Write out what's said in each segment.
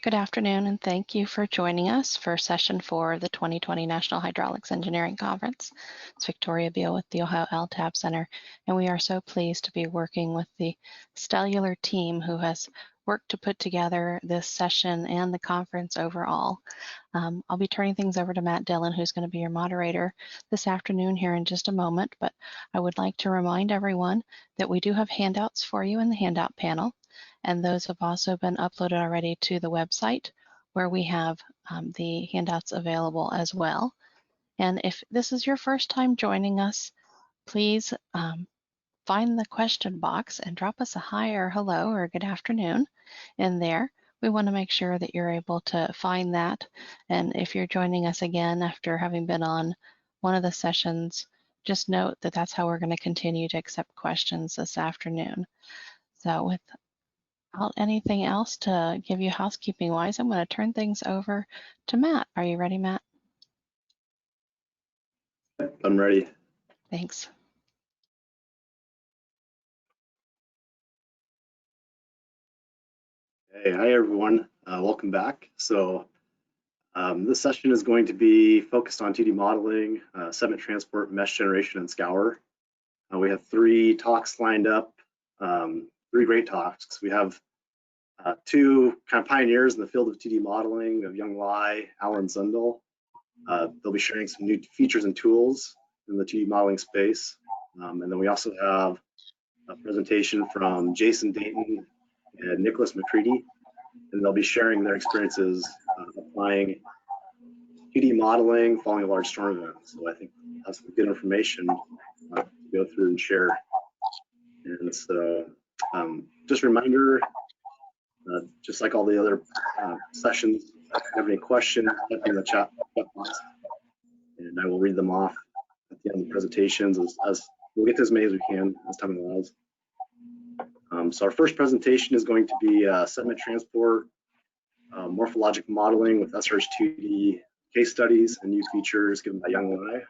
Good afternoon, and thank you for joining us for session 4 of the 2020 National Hydraulics Engineering Conference. It's Victoria Beal with the Ohio LTAP Center, and we are so pleased to be working with the stellar team who has worked to put together this session and the conference overall. I'll be turning things over to Matt Dillon, who's going to be your moderator this afternoon here in just a moment, but I would like to remind everyone that we do have handouts for you in the handout panel. And those have also been uploaded already to the website where we have the handouts available as well. And if this is your first time joining us, please find the question box and drop us a hi or hello or good afternoon in there. We want to make sure that you're able to find that. And if you're joining us again after having been on one of the sessions, just note that that's how we're going to continue to accept questions this afternoon. So without anything else to give you housekeeping wise, I'm going to turn things over to Matt. Are you ready, Matt? I'm ready. Thanks. Hey, hi everyone. Welcome back. So this session is going to be focused on 2D modeling, sediment transport, mesh generation, and scour. We have 3 talks lined up, 3 great talks. We have 2 kind of pioneers in the field of 2D modeling of Yong, Alan Zundel. They'll be sharing some new features and tools in the 2D modeling space. And then we also have a presentation from Jason Dayton and Nicholas McCready, and they'll be sharing their experiences applying 2D modeling following a large storm event. So I think that's some good information to go through and share. And so just a reminder, just like all the other sessions, if you have any questions, type in the chat box, and I will read them off at the end of the presentations as we'll get to as many as we can as time allows. So our first presentation is going to be sediment transport, morphologic modeling with SRH2D case studies and new features given by Yong.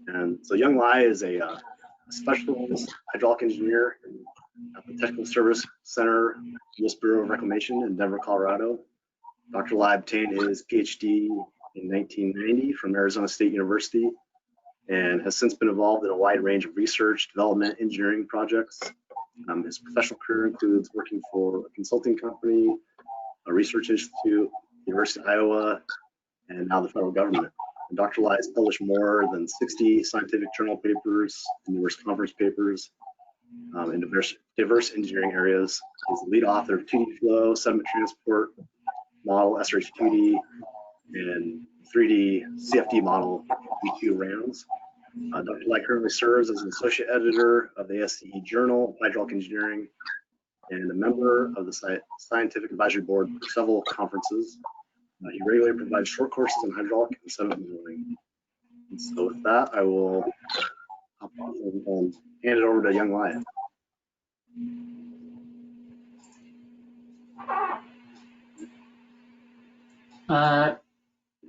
And so Yong is a specialist hydraulic engineer at the Technical Service Center, U.S. Bureau of Reclamation in Denver, Colorado. Dr. Lai obtained his PhD in 1990 from Arizona State University and has since been involved in a wide range of research, development, engineering projects. His professional career includes working for a consulting company, a research institute, University of Iowa, and now the federal government. And Dr. Lai has published more than 60 scientific journal papers and numerous conference papers in diverse engineering areas. He's the lead author of 2D flow, sediment transport model, SRH2D, and 3D CFD model, V2 RAMs. Dr. Lai currently serves as an associate editor of the ASCE Journal of Hydraulic Engineering and a member of the Scientific Advisory Board for several conferences. He regularly provides short courses in hydraulic and sediment modeling. And so with that, I will hop off and hand it over to Yong Lai.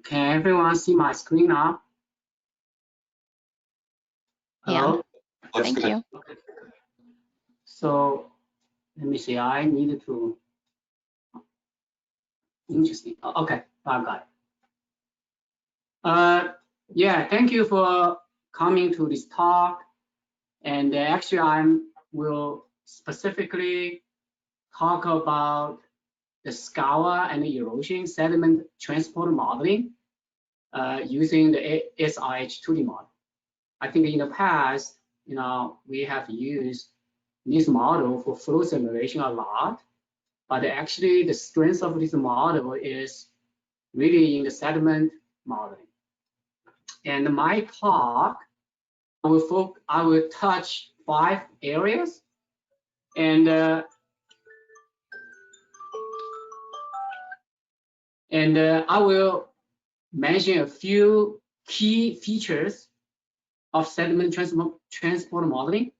Can everyone see my screen now? Yeah. Thank you. Okay. So let me see. I needed to. Interesting. Okay, I got it. Yeah, thank you for coming to this talk. And actually, I will specifically talk about the scour and the erosion sediment transport modeling using the SRH2D model. I think in the past, we have used this model for flow simulation a lot, but actually the strength of this model is really in the sediment modeling. And my talk, I will touch 5 areas, and I will mention a few key features of sediment transport modeling,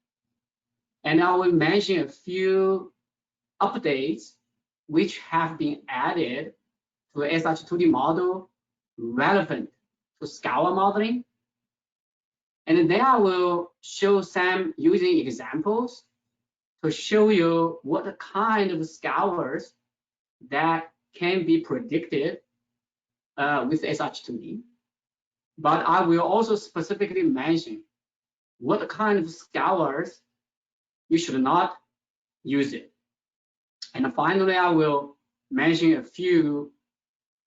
and I will mention a few updates which have been added to the SRH2D model relevant to scour modeling. And then I will show some using examples to show you what kind of scours that can be predicted with SH2D. But I will also specifically mention what kind of scours you should not use it. And finally, I will mention a few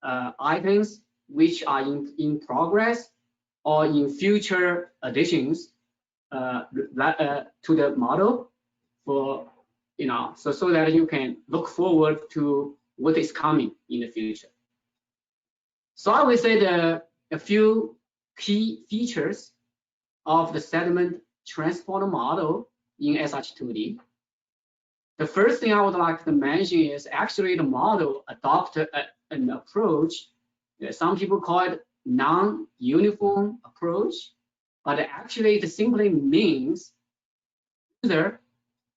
items which are in progress or in future additions to the model for, so that you can look forward to what is coming in the future. So I will say a few key features of the sediment transport model in SH2D. The first thing I would like to mention is actually the model adopted an approach. Some people call it non-uniform approach, but actually it simply means user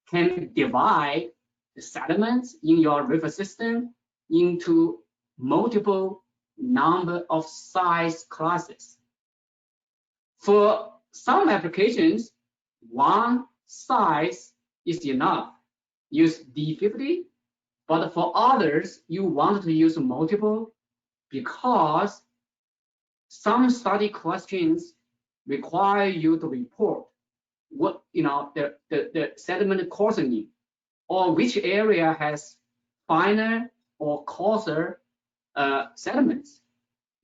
can divide the sediments in your river system into multiple number of size classes. For some applications, one size is enough. Use D50, but for others, you want to use multiple because some study questions require you to report what the sediment coarsening or which area has finer or coarser sediments.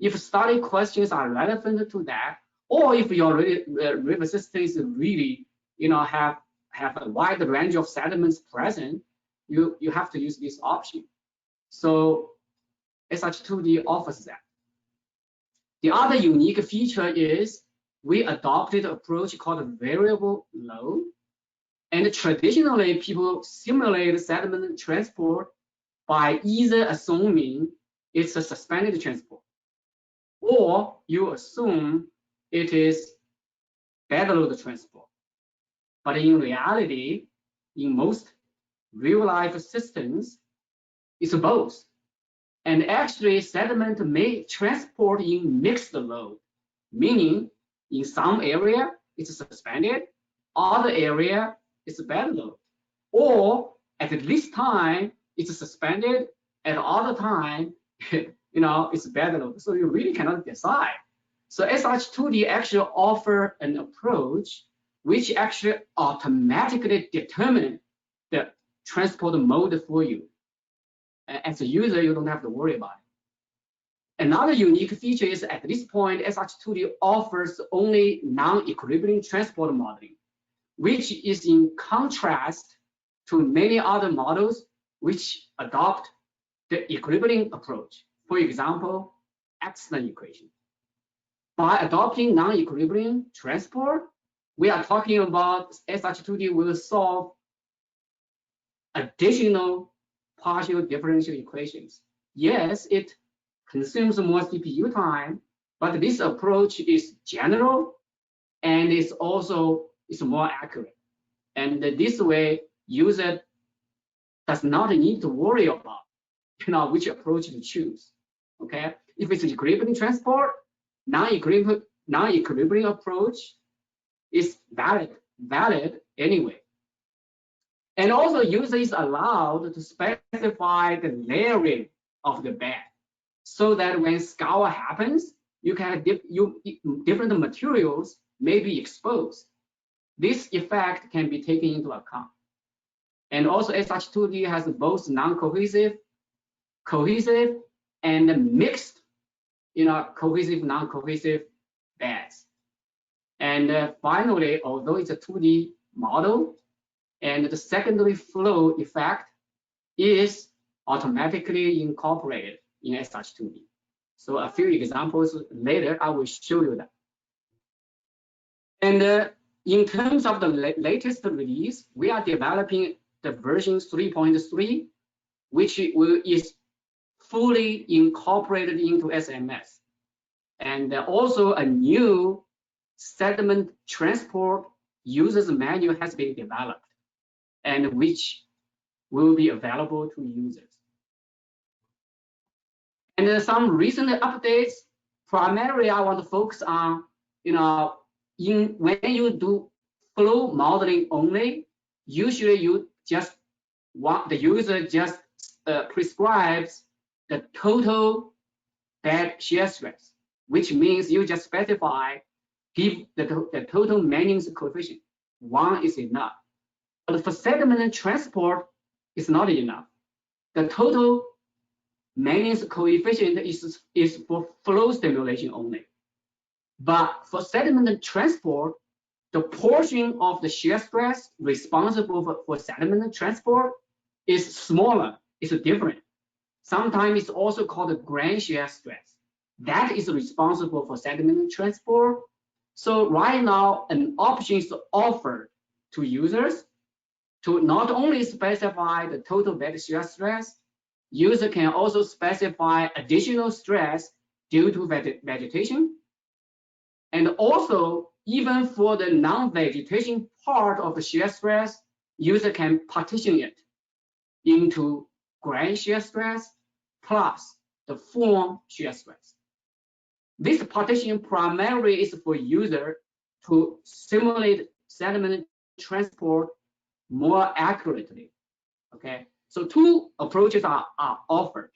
If study questions are relevant to that, or if your river system is really have a wide range of sediments present, you have to use this option. So SH2D offers that. The other unique feature is we adopted an approach called variable load. And traditionally, people simulate sediment transport by either assuming it's a suspended transport, or you assume it is bed load transport. But in reality, in most real-life systems, it's both. And actually, sediment may transport in mixed load, meaning in some area it's suspended, other area it's bed load, or at this time it's suspended, at other time it's bed load. So you really cannot decide. So SH2D actually offers an approach which actually automatically determines the transport mode for you. As a user, you don't have to worry about it. Another unique feature is at this point, SH2D offers only non-equilibrium transport modeling, which is in contrast to many other models which adopt the equilibrium approach. For example, Exner equation. By adopting non-equilibrium transport, we are talking about SH2D will solve additional partial differential equations. Yes, it consumes more CPU time, but this approach is general and it's also more accurate. And this way, user does not need to worry about which approach to choose. Okay, if it's equilibrium transport, non-equilibrium approach is valid anyway. And also, user is allowed to specify the layering of the bed, so that when scour happens, you can have different materials may be exposed. This effect can be taken into account. And also, SH2D has both non-cohesive, cohesive, and mixed, cohesive, non-cohesive beds. And finally, although it's a 2D model, and the secondary flow effect is automatically incorporated in SH2D. So a few examples later, I will show you that. And in terms of the latest release, we are developing the version 3.3, which is fully incorporated into SMS. And also a new sediment transport user's manual has been developed, and which will be available to users. And some recent updates, primarily I want to focus on, when you do flow modeling only, usually you just want the user just prescribes the total bed shear stress, which means you just specify, give the total Manning's coefficient. 1 is enough. But for sediment transport, it's not enough. The total Manning's coefficient is for flow stimulation only. But for sediment transport, the portion of the shear stress responsible for sediment transport is smaller, it's different. Sometimes it's also called the grain shear stress. That is responsible for sediment transport. So right now, an option is offered to users to not only specify the total bed shear stress, user can also specify additional stress due to vegetation. And also, even for the non-vegetation part of the shear stress, user can partition it into grain shear stress plus the form shear stress. This partition primarily is for user to simulate sediment transport more accurately. Okay, so two approaches are offered.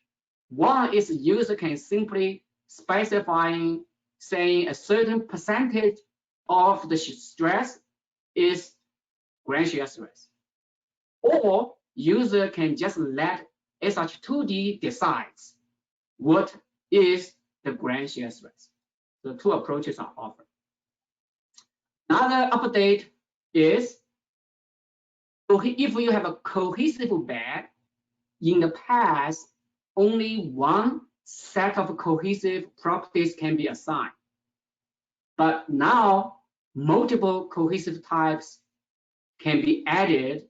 One is user can simply specifying, saying a certain percentage of the stress is grain shear stress, or user can just let SH2D decides what is the grain shear stress. The two approaches are offered. Another update is if you have a cohesive bed, in the past, only one set of cohesive properties can be assigned. But now, multiple cohesive types can be added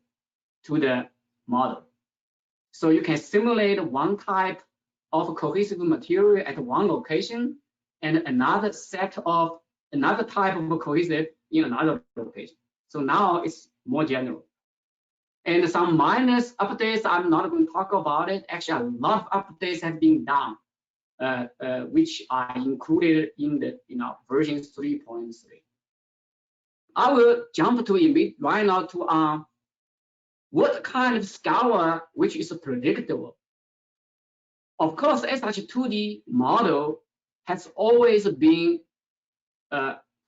to the model. So you can simulate one type of cohesive material at one location and another type of cohesive in another location. So now it's more general. And some minus updates, I'm not going to talk about it. Actually, a lot of updates have been done, which are included in the version 3.3. I will jump to right now to what kind of scour which is predictable. Of course, SH2D model has always been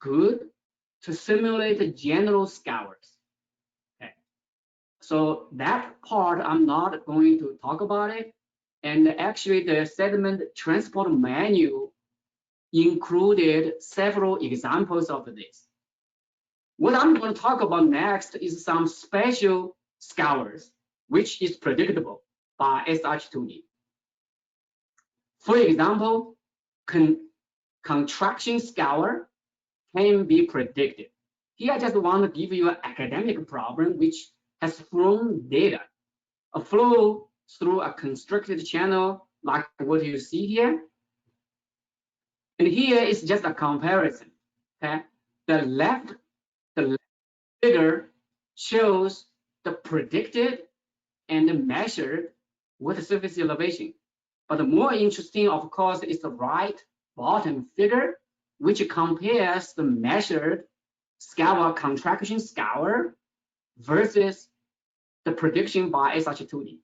good to simulate general scours. Okay. So that part I'm not going to talk about it. And actually, the sediment transport manual included several examples of this. What I'm going to talk about next is some special scours, which is predictable by SH2D. For example, contraction scour can be predicted. Here, I just want to give you an academic problem which has flown data. A flow through a constricted channel like what you see here. And here is just a comparison. Okay? The left figure shows the predicted and measured water surface elevation. But the more interesting, of course, is the right bottom figure, which compares the measured scour contraction scour versus the prediction by SH2D.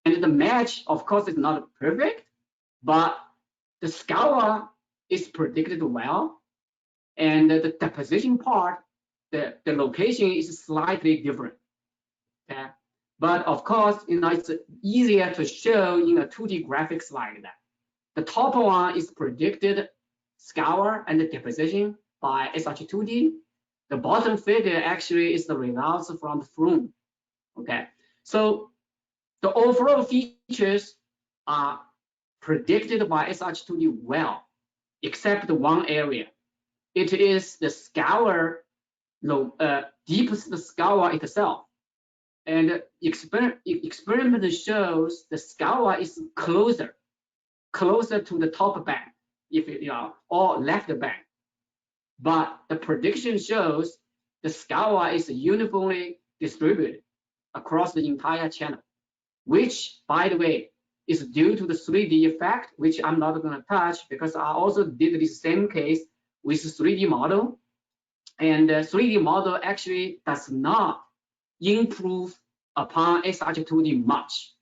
And the match, of course, is not perfect, but the scour is predicted well, and the deposition part, the location is slightly different. Okay? But of course, it's easier to show in a 2D graphics like that. The top one is predicted scour and the deposition by SH2D. The bottom figure actually is the results from the flume. Okay, so the overall features are predicted by SH2D well, except one area. It is the scour, deepest scour itself. And experiment shows the scour is closer to the top bank, if or left bank. But the prediction shows the scour is uniformly distributed across the entire channel, which, by the way, is due to the 3D effect, which I'm not going to touch because I also did the same case with 3D model. And the 3D model actually does not improve upon SH2D much.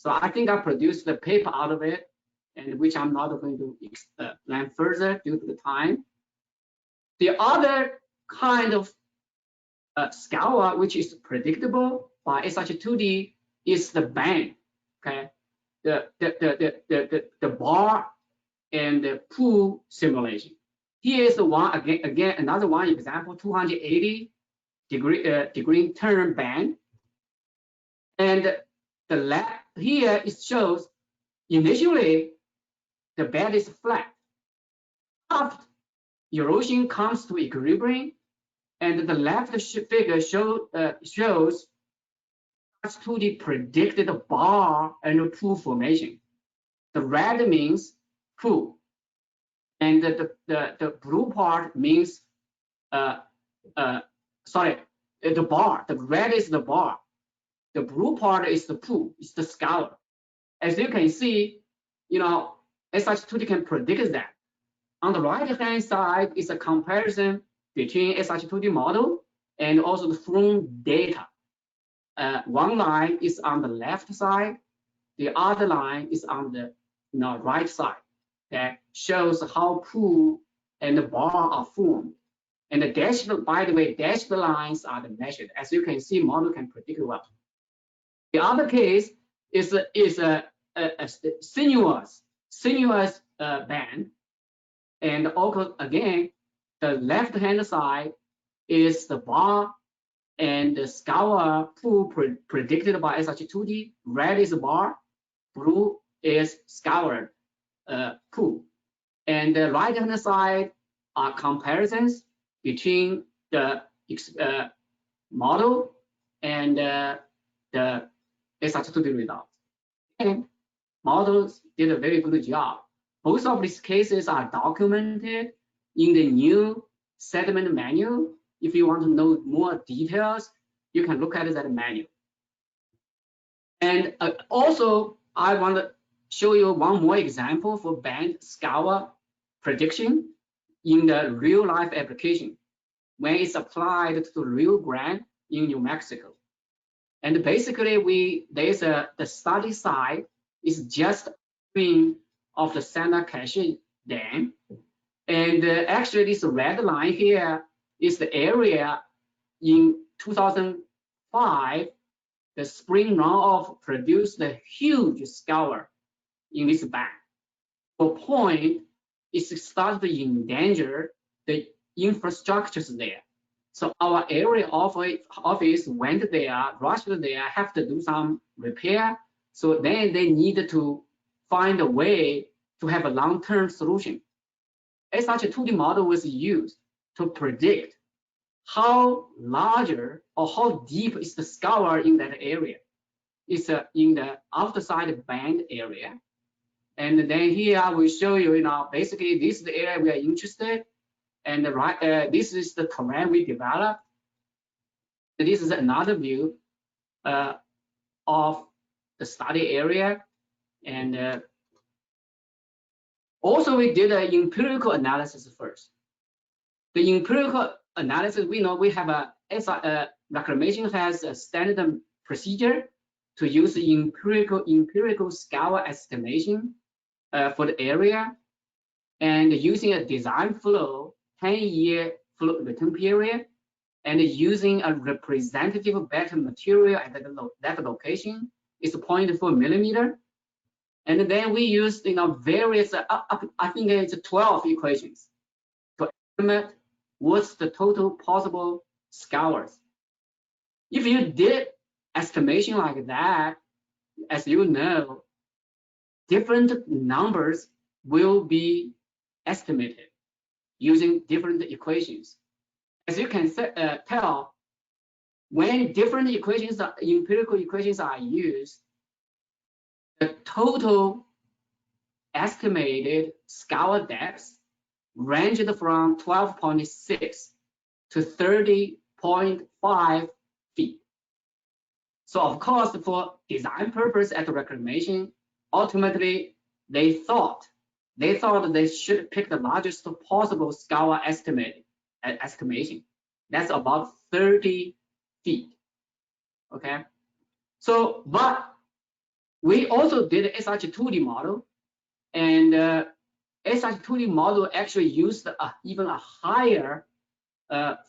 So I think I produced the paper out of it, and which I'm not going to explain further due to the time. The other kind of scour, which is predictable by SH2D, is the band. Okay, the bar and the pool simulation. Here is the one again another one example, 280-degree turn band, and the left here it shows initially the bed is flat. After erosion comes to equilibrium, and the left figure shows to the predicted bar and pool formation. The red means pool, and the blue part means sorry, the bar. The red is the bar. The blue part is the pool. It's the scour. As you can see, SH2D can predict that. On the right-hand side is a comparison between SH2D model and also the flow data. One line is on the left side, the other line is on the right side. That shows how pool and the bar are formed. And the dashed, by the way, dashed lines are the measured. As you can see, model can predict well. The other case is a sinuous band. And also, again, the left-hand side is the bar and the scour pool predicted by SH2D. Red is bar, blue is scoured pool. And the right-hand side are comparisons between the model and the SH2D results. And models did a very good job. Both of these cases are documented in the new Sediment manual. If you want to know more details, you can look at that manual. And also, I want to show you one more example for band scour prediction in the real life application when it's applied to the Rio Grande in New Mexico. And basically, the study site is just between of the Santa Cache Dam. And actually, this red line here is the area in 2005, the spring runoff produced a huge scour in this band. For point, it started to endanger the infrastructures there. So our area office went there, rushed there, have to do some repair. So then they need to find a way to have a long-term solution. SH2D model was used to predict how larger or how deep is the scour in that area. It's in the outside band area. And then here I will show you, basically this is the area we are interested. And this is the terrain we developed. This is another view of the study area. And also we did an empirical analysis first. The empirical analysis, we know we have reclamation has a standard procedure to use the empirical scour estimation for the area, and using a design flow, 10-year flow return period, and using a representative better material at that location is 0.4 millimeter. And then we used various, I think it's 12 equations to estimate what's the total possible scours. If you did estimation like that, as you know, different numbers will be estimated using different equations. As you can tell, when different equations, empirical equations are used, the total estimated scour depth ranged from 12.6 to 30.5 feet. So of course, for design purpose at reclamation, ultimately they thought they should pick the largest possible scour estimation. That's about 30 feet. Okay. So, but We also did SH2D model, and SH2D model actually used even a higher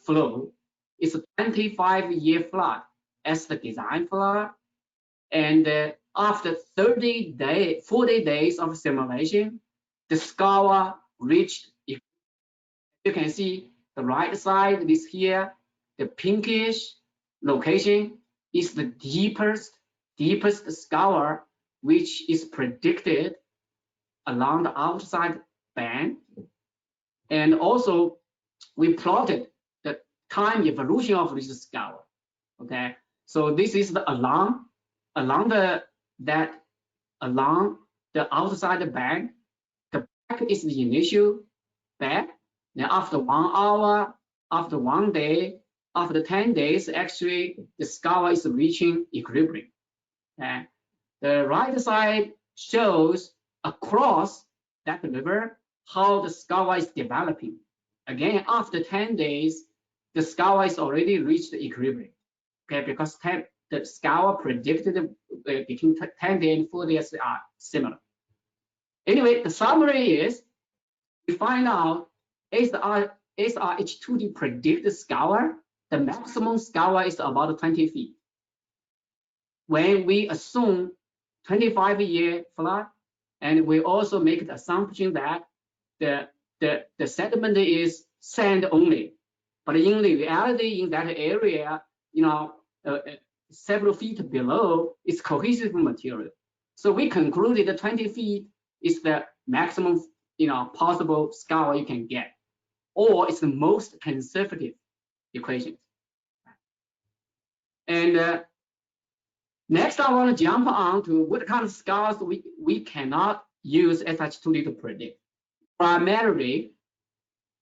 flow. It's a 25-year flood as the design flood, and after 40 days of simulation, the scour reached. You can see the right side is here. The pinkish location is the deepest scour, which is predicted along the outside band. And also, we plotted the time evolution of this scour. Okay, so this is the along the outside band. The back is the initial back. Then after 1 hour, after 1 day, after 10 days, actually the scour is reaching equilibrium. Okay. The right side shows across that river how the scour is developing. Again, after 10 days, the scour is already reached equilibrium. Okay, because the scour predicted between 10 days and 4 days are similar. Anyway, the summary is we find out SRH2D predict the scour. The maximum scour is about 20 feet. When we assume 25-year flood, and we also make the assumption that the sediment is sand only, but in the reality in that area, several feet below is cohesive material. So we concluded that 20 feet is the maximum possible scour you can get, or it's the most conservative equation. And next, I want to jump on to what kind of scours we cannot use SH2D to predict. Primarily,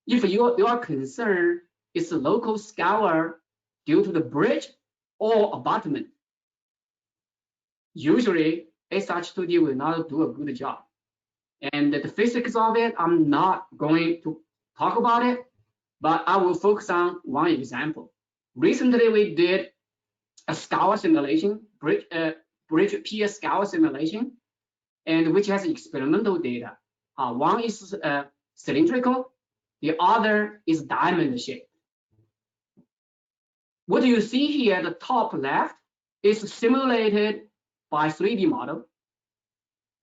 if your concern is a local scour due to the bridge or abutment, usually SH2D will not do a good job. And the physics of it, I'm not going to talk about it, but I will focus on one example. Recently, we did a scour simulation, bridge pier scour simulation, and which has experimental data. One is cylindrical, the other is diamond shaped. What you see here, the top left is simulated by 3D model,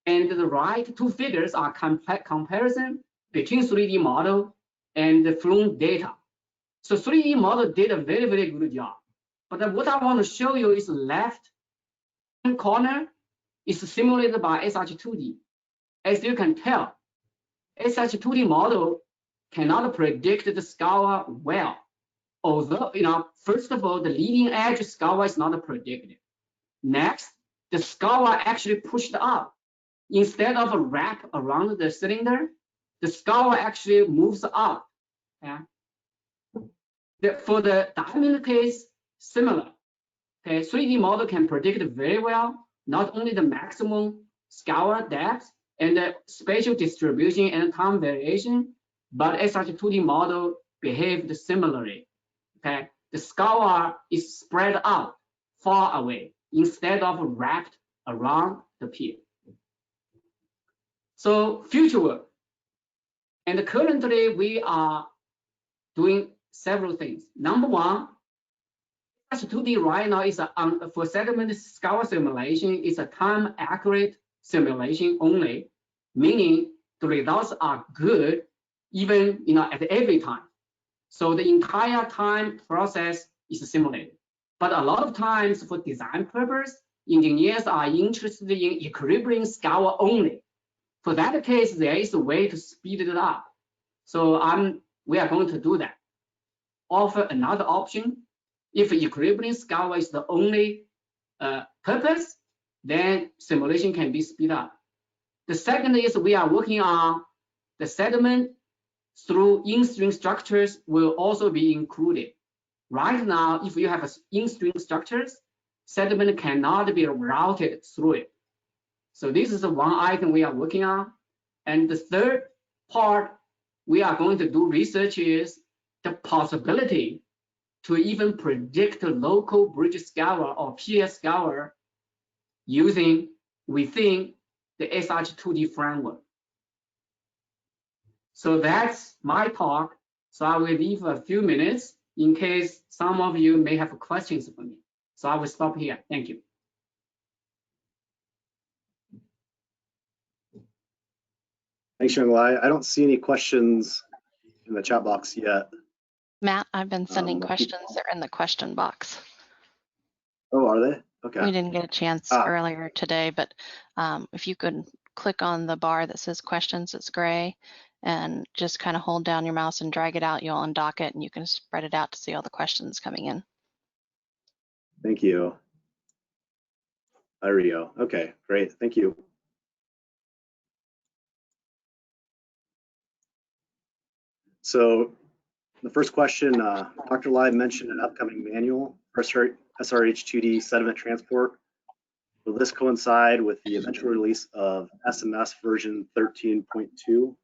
and the right two figures are comparison between 3D model and the flown data. So 3D model did a very, very good job. But what I want to show you is left corner is simulated by SH2D. As you can tell, SH2D model cannot predict the scour well. Although, first of all, the leading edge scour is not predicted. Next, the scour actually pushed up. Instead of a wrap around the cylinder, the scour actually moves up. Yeah. For the diamond case, similar. Okay, 3D model can predict very well, not only the maximum scour depth and the spatial distribution and time variation, but SH2D model behaved similarly. Okay, the scour is spread out far away instead of wrapped around the pier. So future work, and currently we are doing several things. Number one, SH2D right now is for sediment scour simulation is a time accurate simulation only, meaning the results are good even at every time. So the entire time process is simulated. But a lot of times for design purpose, engineers are interested in equilibrium scour only. For that case, there is a way to speed it up. So we are going to do that. Offer another option. If equilibrium scour is the only purpose, then simulation can be speed up. The second is we are working on the sediment through in-stream structures will also be included. Right now, if you have in-stream structures, sediment cannot be routed through it. So this is one item we are working on. And the third part we are going to do research is the possibility to even predict local bridge scour or pier scour using within the SH2D framework. So that's my talk. So I will leave a few minutes in case some of you may have questions for me. So I will stop here. Thank you. Thanks, Yong. I don't see any questions in the chat box yet. Matt, I've been sending questions. They're in the question box. Oh, are they? Okay. We didn't get a chance earlier today, but if you could click on the bar that says questions, it's gray, and just kind of hold down your mouse and drag it out, you'll undock it and you can spread it out to see all the questions coming in. Thank you. There we go. Okay, great. Thank you. So the first question, Dr. Lai mentioned an upcoming manual for SRH2D sediment transport. Will this coincide with the eventual release of SMS version 13.2?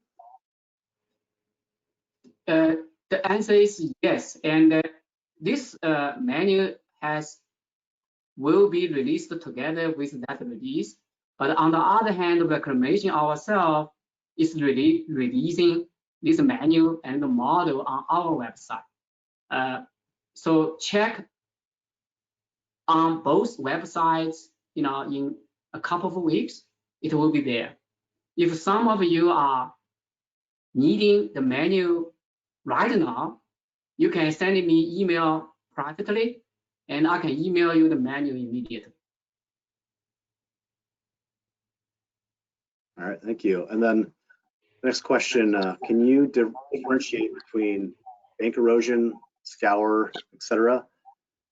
The answer is yes, and this manual will be released together with that release. But on the other hand, Reclamation ourselves is releasing this manual and the model on our website. So check on both websites, in a couple of weeks, it will be there. If some of you are needing the manual right now, you can send me email privately, and I can email you the manual immediately. All right, thank you. And then next question, can you differentiate between bank erosion, scour, etc.?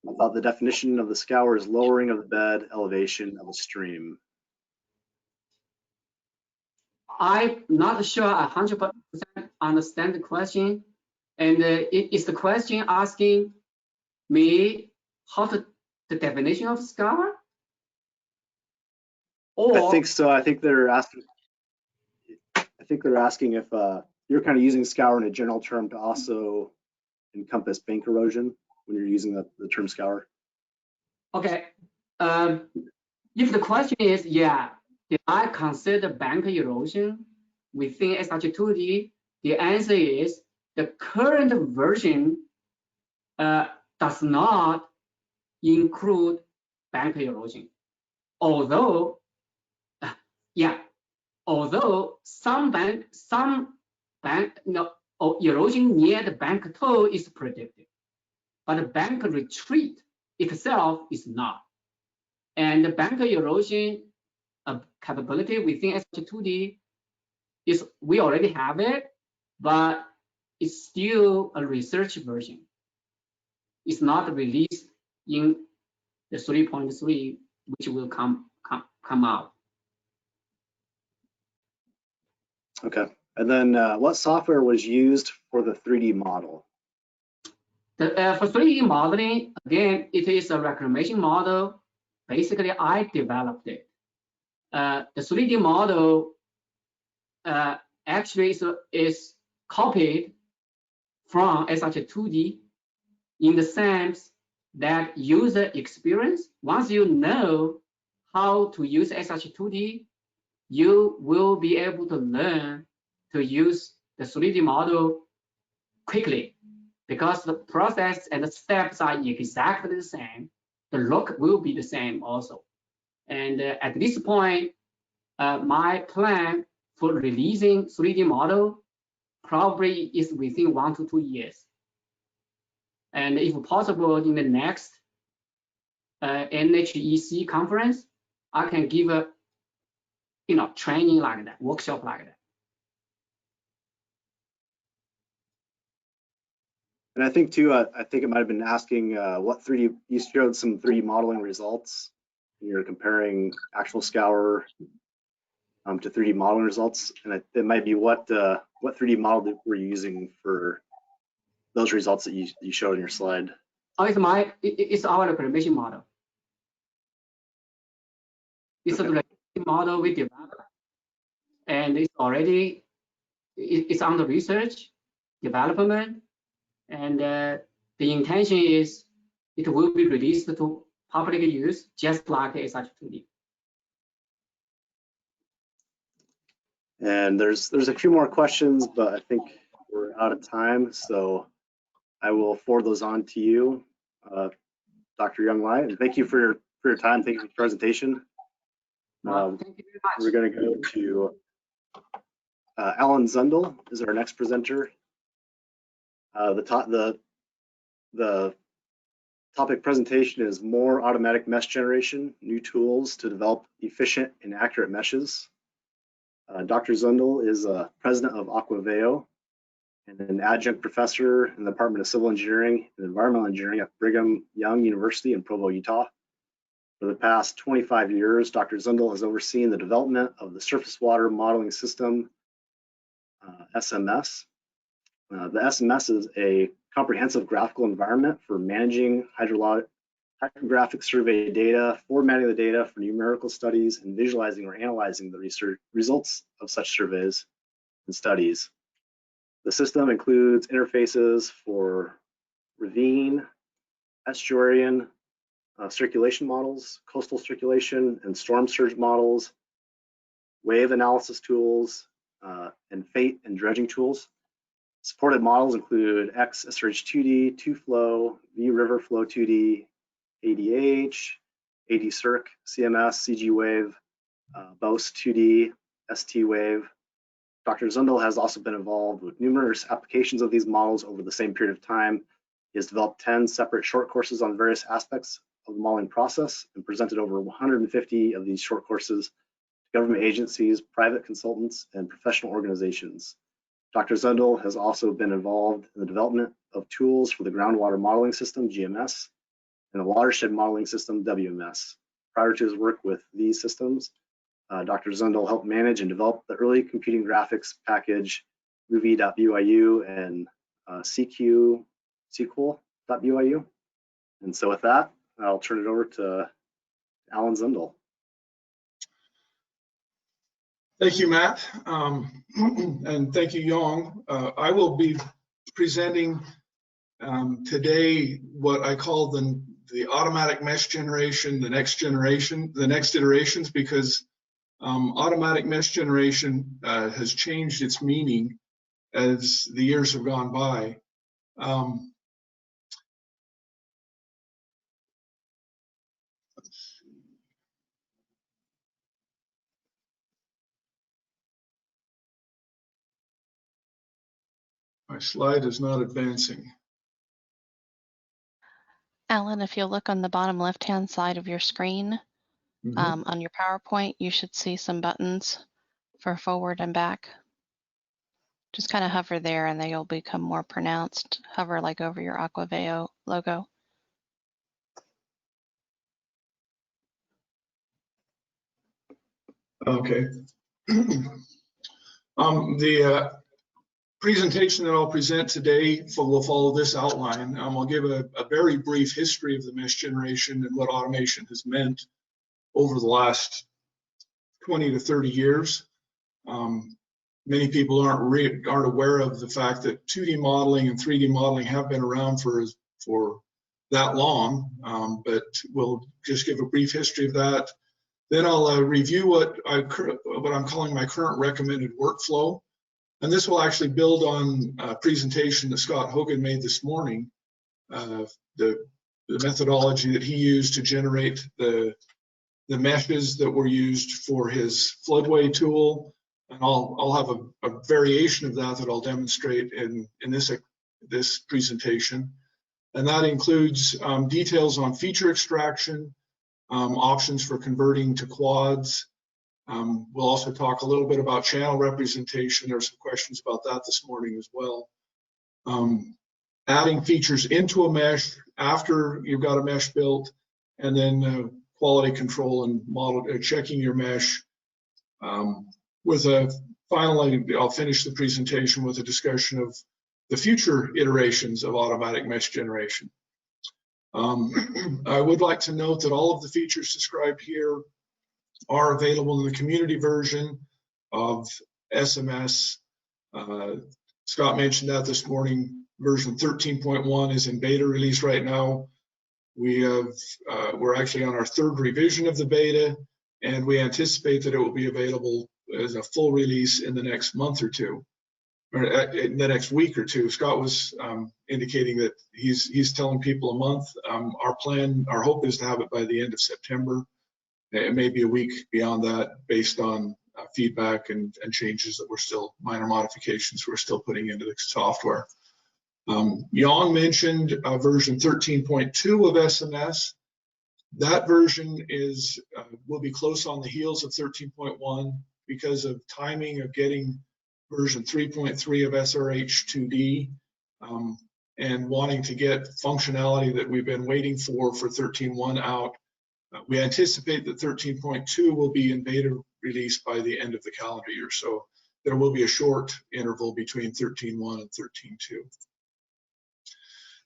I thought the definition of the scour is lowering of the bed elevation of a stream. I'm not sure I 100% understand the question. And is the question asking me the definition of scour? Or I think so. I think they're asking if you're kind of using scour in a general term to also encompass bank erosion when you're using the term scour. Okay. If the question is, yeah, did I consider bank erosion within SH2D? The answer is the current version does not include bank erosion. Although some erosion near the bank toe is predicted, but the bank retreat itself is not. And the bank erosion capability within SH2D is, we already have it, but it's still a research version. It's not released in the 3.3, which will come out. Okay. And then what software was used for the 3D model? For 3D modeling, again, it is a reclamation model. Basically, I developed it. The 3D model actually is copied from SH2D in the sense that user experience, once you know how to use SH2D, you will be able to learn to use the 3D model quickly, because the process and the steps are exactly the same. The look will be the same also. And at this point, my plan for releasing 3D model probably is within 1 to 2 years. And if possible, in the next NHEC conference, I can give a training like that, workshop like that. And I think too, I think it might have been asking what 3D, you showed some 3D modeling results. You're comparing actual scour to 3D modeling results, and it might be what 3D model were you using for those results that you showed in your slide? Oh, it's our reclamation model. It's a reclamation model we developed, and it's under research, development, and the intention is it will be released to public use, just like SH2D. And there's a few more questions, but I think we're out of time, so I will forward those on to you, Dr. Yong, and thank you for your time. Thank you for the presentation. Well, thank you very much. We're going to go to Alan Zundel is our next presenter. The topic presentation is more automatic mesh generation, new tools to develop efficient and accurate meshes. Dr. Zundel is president of Aquaveo and an adjunct professor in the Department of Civil Engineering and Environmental Engineering at Brigham Young University in Provo, Utah. For the past 25 years, Dr. Zundel has overseen the development of the Surface Water Modeling System, SMS. The SMS is a comprehensive graphical environment for managing hydrographic survey data, formatting the data for numerical studies, and visualizing or analyzing the research results of such surveys and studies. The system includes interfaces for ravine, estuarine, circulation models, coastal circulation and storm surge models, wave analysis tools, and fate and dredging tools. Supported models include XSRH2D, 2Flow, VRiver Flow 2D, ADH, ADCirc, CMS, CG-Wave, BOS 2D, ST-Wave. Dr. Zundel has also been involved with numerous applications of these models over the same period of time. He has developed 10 separate short courses on various aspects of the modeling process and presented over 150 of these short courses to government agencies, private consultants, and professional organizations. Dr. Zundel has also been involved in the development of tools for the groundwater modeling system, GMS, and the watershed modeling system, WMS. Prior to his work with these systems, Dr. Zundel helped manage and develop the early computing graphics package, movie.byu and sequel.byu. And so with that, I'll turn it over to Alan Zundel. Thank you, Matt, and thank you, Yong. I will be presenting today what I call the automatic mesh generation, the next iterations, because automatic mesh generation has changed its meaning as the years have gone by. My slide is not advancing. Alan, if you'll look on the bottom left-hand side of your screen, on your PowerPoint, you should see some buttons for forward and back. Just kind of hover there and they'll become more pronounced. Hover like over your Aquaveo logo. Okay. The presentation that I'll present today will follow this outline. I'll give a very brief history of the mesh generation and what automation has meant over the last 20 to 30 years. Many people aren't aware of the fact that 2D modeling and 3D modeling have been around for that long, but we'll just give a brief history of that. Then I'll review what I'm calling my current recommended workflow. And this will actually build on a presentation that Scott Hogan made this morning, the methodology that he used to generate the meshes that were used for his floodway tool. And I'll have a variation of that I'll demonstrate in this presentation. And that includes details on feature extraction, options for converting to quads. We'll also talk a little bit about channel representation. There are some questions about that this morning as well. Adding features into a mesh after you've got a mesh built, and then quality control and model checking your mesh. Finally, I'll finish the presentation with a discussion of the future iterations of automatic mesh generation. I would like to note that all of the features described here are available in the community version of SMS. Scott mentioned that this morning. Version 13.1 is in beta release right now. We're actually on our third revision of the beta, and we anticipate that it will be available as a full release in the next month or two, or in the next week or two. Scott was indicating that he's telling people a month. Our hope is to have it by the end of September. It may be a week beyond that, based on feedback and changes that minor modifications we're still putting into the software. Yong mentioned version 13.2 of SMS. That version will be close on the heels of 13.1 because of timing of getting version 3.3 of SRH2D and wanting to get functionality that we've been waiting for 13.1 out. We anticipate that 13.2 will be in beta release by the end of the calendar year. So there will be a short interval between 13.1 and 13.2.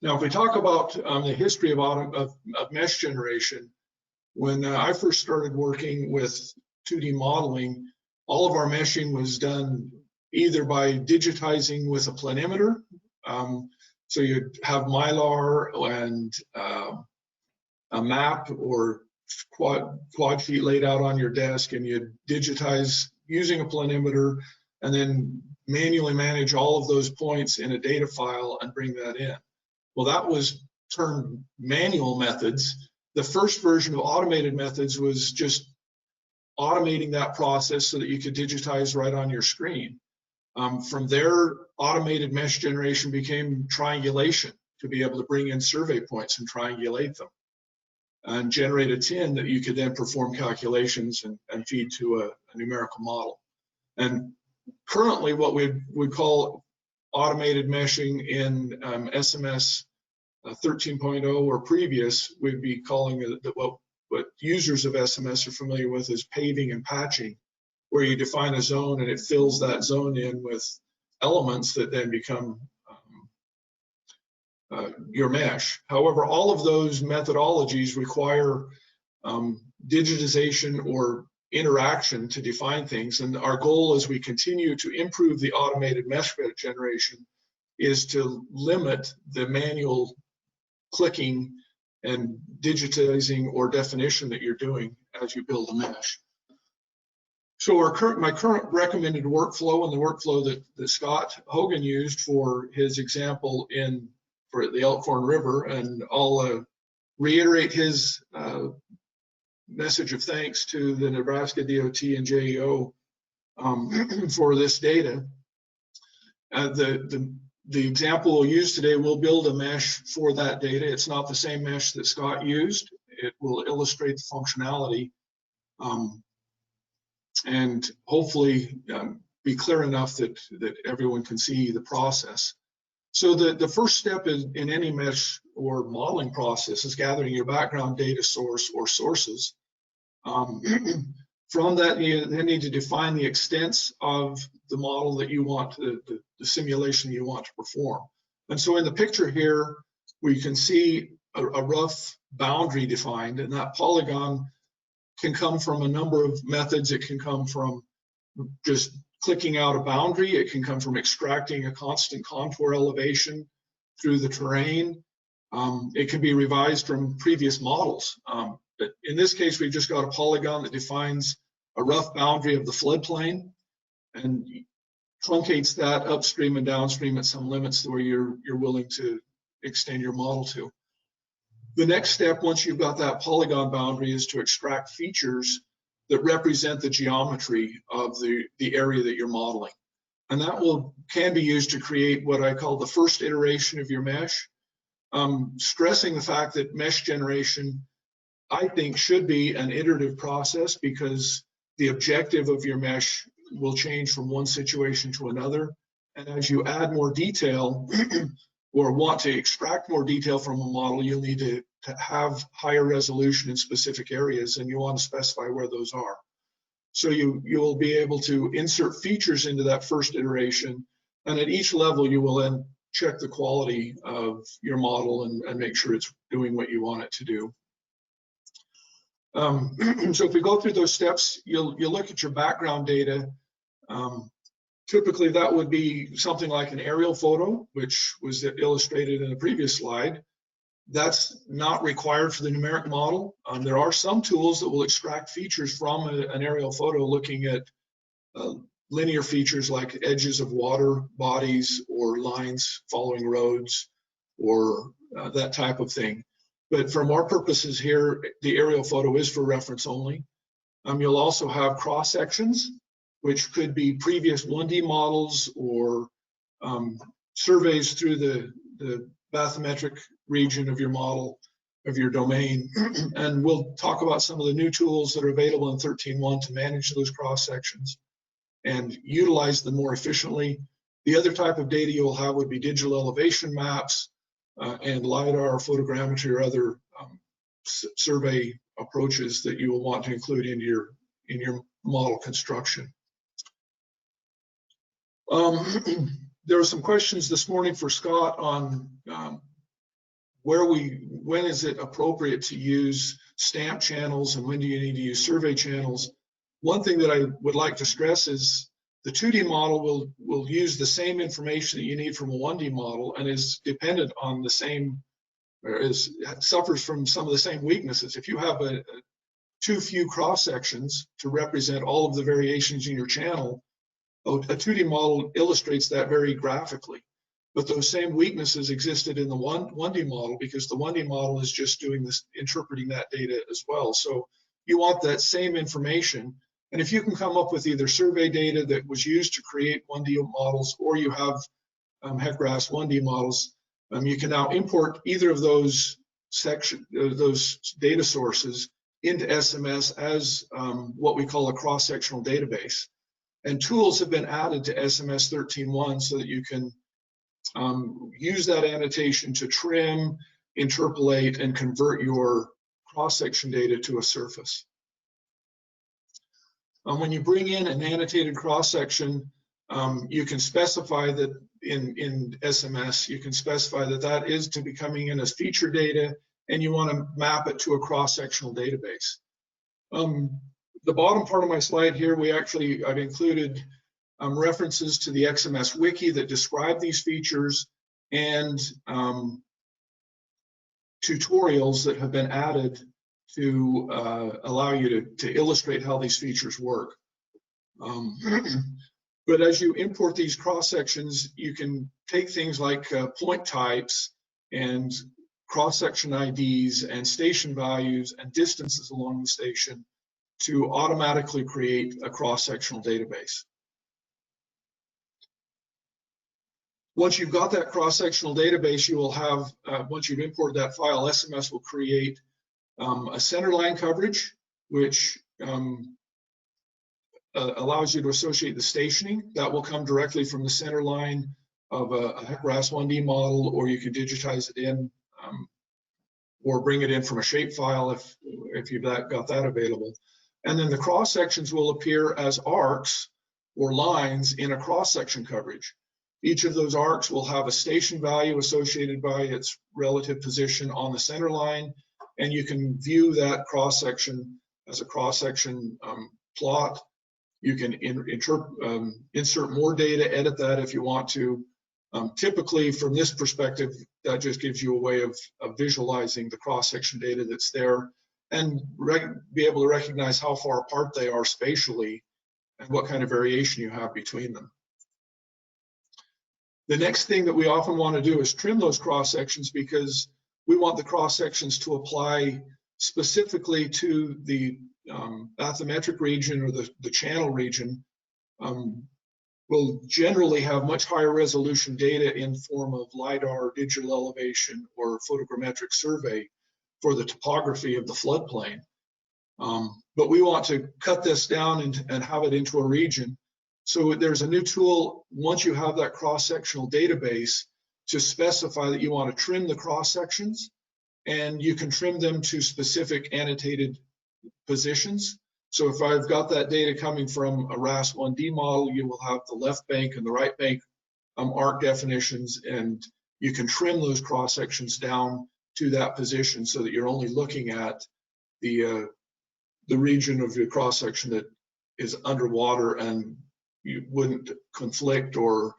Now, if we talk about the history of mesh generation, when I first started working with 2D modeling, all of our meshing was done either by digitizing with a planimeter. So you'd have Mylar and a map or quad sheet laid out on your desk, and you'd digitize using a planimeter and then manually manage all of those points in a data file and bring that in. Well, that was termed manual methods. The first version of automated methods was just automating that process so that you could digitize right on your screen. From there, automated mesh generation became triangulation, to be able to bring in survey points and triangulate them and generate a tin that you could then perform calculations and feed to a numerical model. And currently, what we would call automated meshing in SMS 13.0 or previous, we'd be calling it what users of SMS are familiar with as paving and patching, where you define a zone and it fills that zone in with elements that then become your mesh. However, all of those methodologies require digitization or interaction to define things, and our goal as we continue to improve the automated mesh generation is to limit the manual clicking and digitizing or definition that you're doing as you build a mesh. So my current recommended workflow, and the workflow that Scott Hogan used for his example for the Elkhorn River, and I'll reiterate his message of thanks to the Nebraska DOT and JEO for this data. The example we'll use today, we'll build a mesh for that data. It's not the same mesh that Scott used. It will illustrate the functionality and hopefully be clear enough that everyone can see the process. So the first step in any mesh or modeling process is gathering your background data source or sources. From that, you then need to define the extents of the model that you want, the simulation you want to perform. And so in the picture here, we can see a rough boundary defined, and that polygon can come from a number of methods. It can come from just clicking out a boundary. It can come from extracting a constant contour elevation through the terrain. It can be revised from previous models. But in this case, we've just got a polygon that defines a rough boundary of the floodplain and truncates that upstream and downstream at some limits where you're willing to extend your model to. The next step, once you've got that polygon boundary, is to extract features that represent the geometry of the area that you're modeling. And that can be used to create what I call the first iteration of your mesh, stressing the fact that mesh generation, I think, should be an iterative process, because the objective of your mesh will change from one situation to another. And as you add more detail or want to extract more detail from a model, you'll need to have higher resolution in specific areas, and you want to specify where those are. So you'll be able to insert features into that first iteration, and at each level you will then check the quality of your model and make sure it's doing what you want it to do. So if we go through those steps, you'll look at your background data. Typically that would be something like an aerial photo, which was illustrated in the previous slide. That's not required for the numeric model. There are some tools that will extract features from an aerial photo, looking at linear features like edges of water bodies or lines following roads or that type of thing. But from our purposes here, the aerial photo is for reference only. You'll also have cross sections, which could be previous 1D models or surveys through the bathymetric region of your model, of your domain. And we'll talk about some of the new tools that are available in 13.1 to manage those cross sections and utilize them more efficiently. The other type of data you'll have would be digital elevation maps and LiDAR, photogrammetry, or other survey approaches that you will want to include in your model construction. There were some questions this morning for Scott on when is it appropriate to use stamp channels and when do you need to use survey channels. One thing that I would like to stress is the 2D model will use the same information that you need from a 1D model and is dependent on the same, or suffers from some of the same weaknesses. If you have too few cross sections to represent all of the variations in your channel, a 2D model illustrates that very graphically. But those same weaknesses existed in the 1D model because the 1D model is just doing this, interpreting that data as well. So you want that same information. And if you can come up with either survey data that was used to create 1D models, or you have HEC-RAS 1D models, you can now import either of those those data sources into SMS as what we call a cross-sectional database. And tools have been added to SMS 13.1 so that you can use that annotation to trim, interpolate, and convert your cross-section data to a surface. When you bring in an annotated cross-section, you can specify that in SMS, you can specify that that is to be coming in as feature data, and you want to map it to a cross-sectional database. The bottom part of my slide here, I've included references to the XMS wiki that describe these features and tutorials that have been added to allow you to illustrate how these features work. But as you import these cross sections, you can take things like point types and cross-section IDs and station values and distances along the station to automatically create a cross-sectional database. Once you've got that cross-sectional database, you will have, once you've imported that file, SMS will create a center line coverage, which allows you to associate the stationing. That will come directly from the center line of a HEC-RAS 1D model, or you can digitize it in or bring it in from a shapefile if you've got that available. And then the cross sections will appear as arcs or lines in a cross-section coverage. Each of those arcs will have a station value associated by its relative position on the center line, and you can view that cross-section as a cross-section plot. You can insert more data, edit that if you want to. Typically, from this perspective, that just gives you a way of visualizing the cross-section data that's there and be able to recognize how far apart they are spatially and what kind of variation you have between them. The next thing that we often want to do is trim those cross-sections, because we want the cross-sections to apply specifically to the bathymetric region or the channel region. We'll generally have much higher resolution data in form of LiDAR, digital elevation, or photogrammetric survey for the topography of the floodplain. But we want to cut this down and have it into a region. So there's a new tool, once you have that cross-sectional database, to specify that you want to trim the cross-sections, and you can trim them to specific annotated positions. So if I've got that data coming from a RAS 1D model, you will have the left bank and the right bank arc definitions, and you can trim those cross sections down to that position so that you're only looking at the region of your cross section that is underwater, and you wouldn't conflict or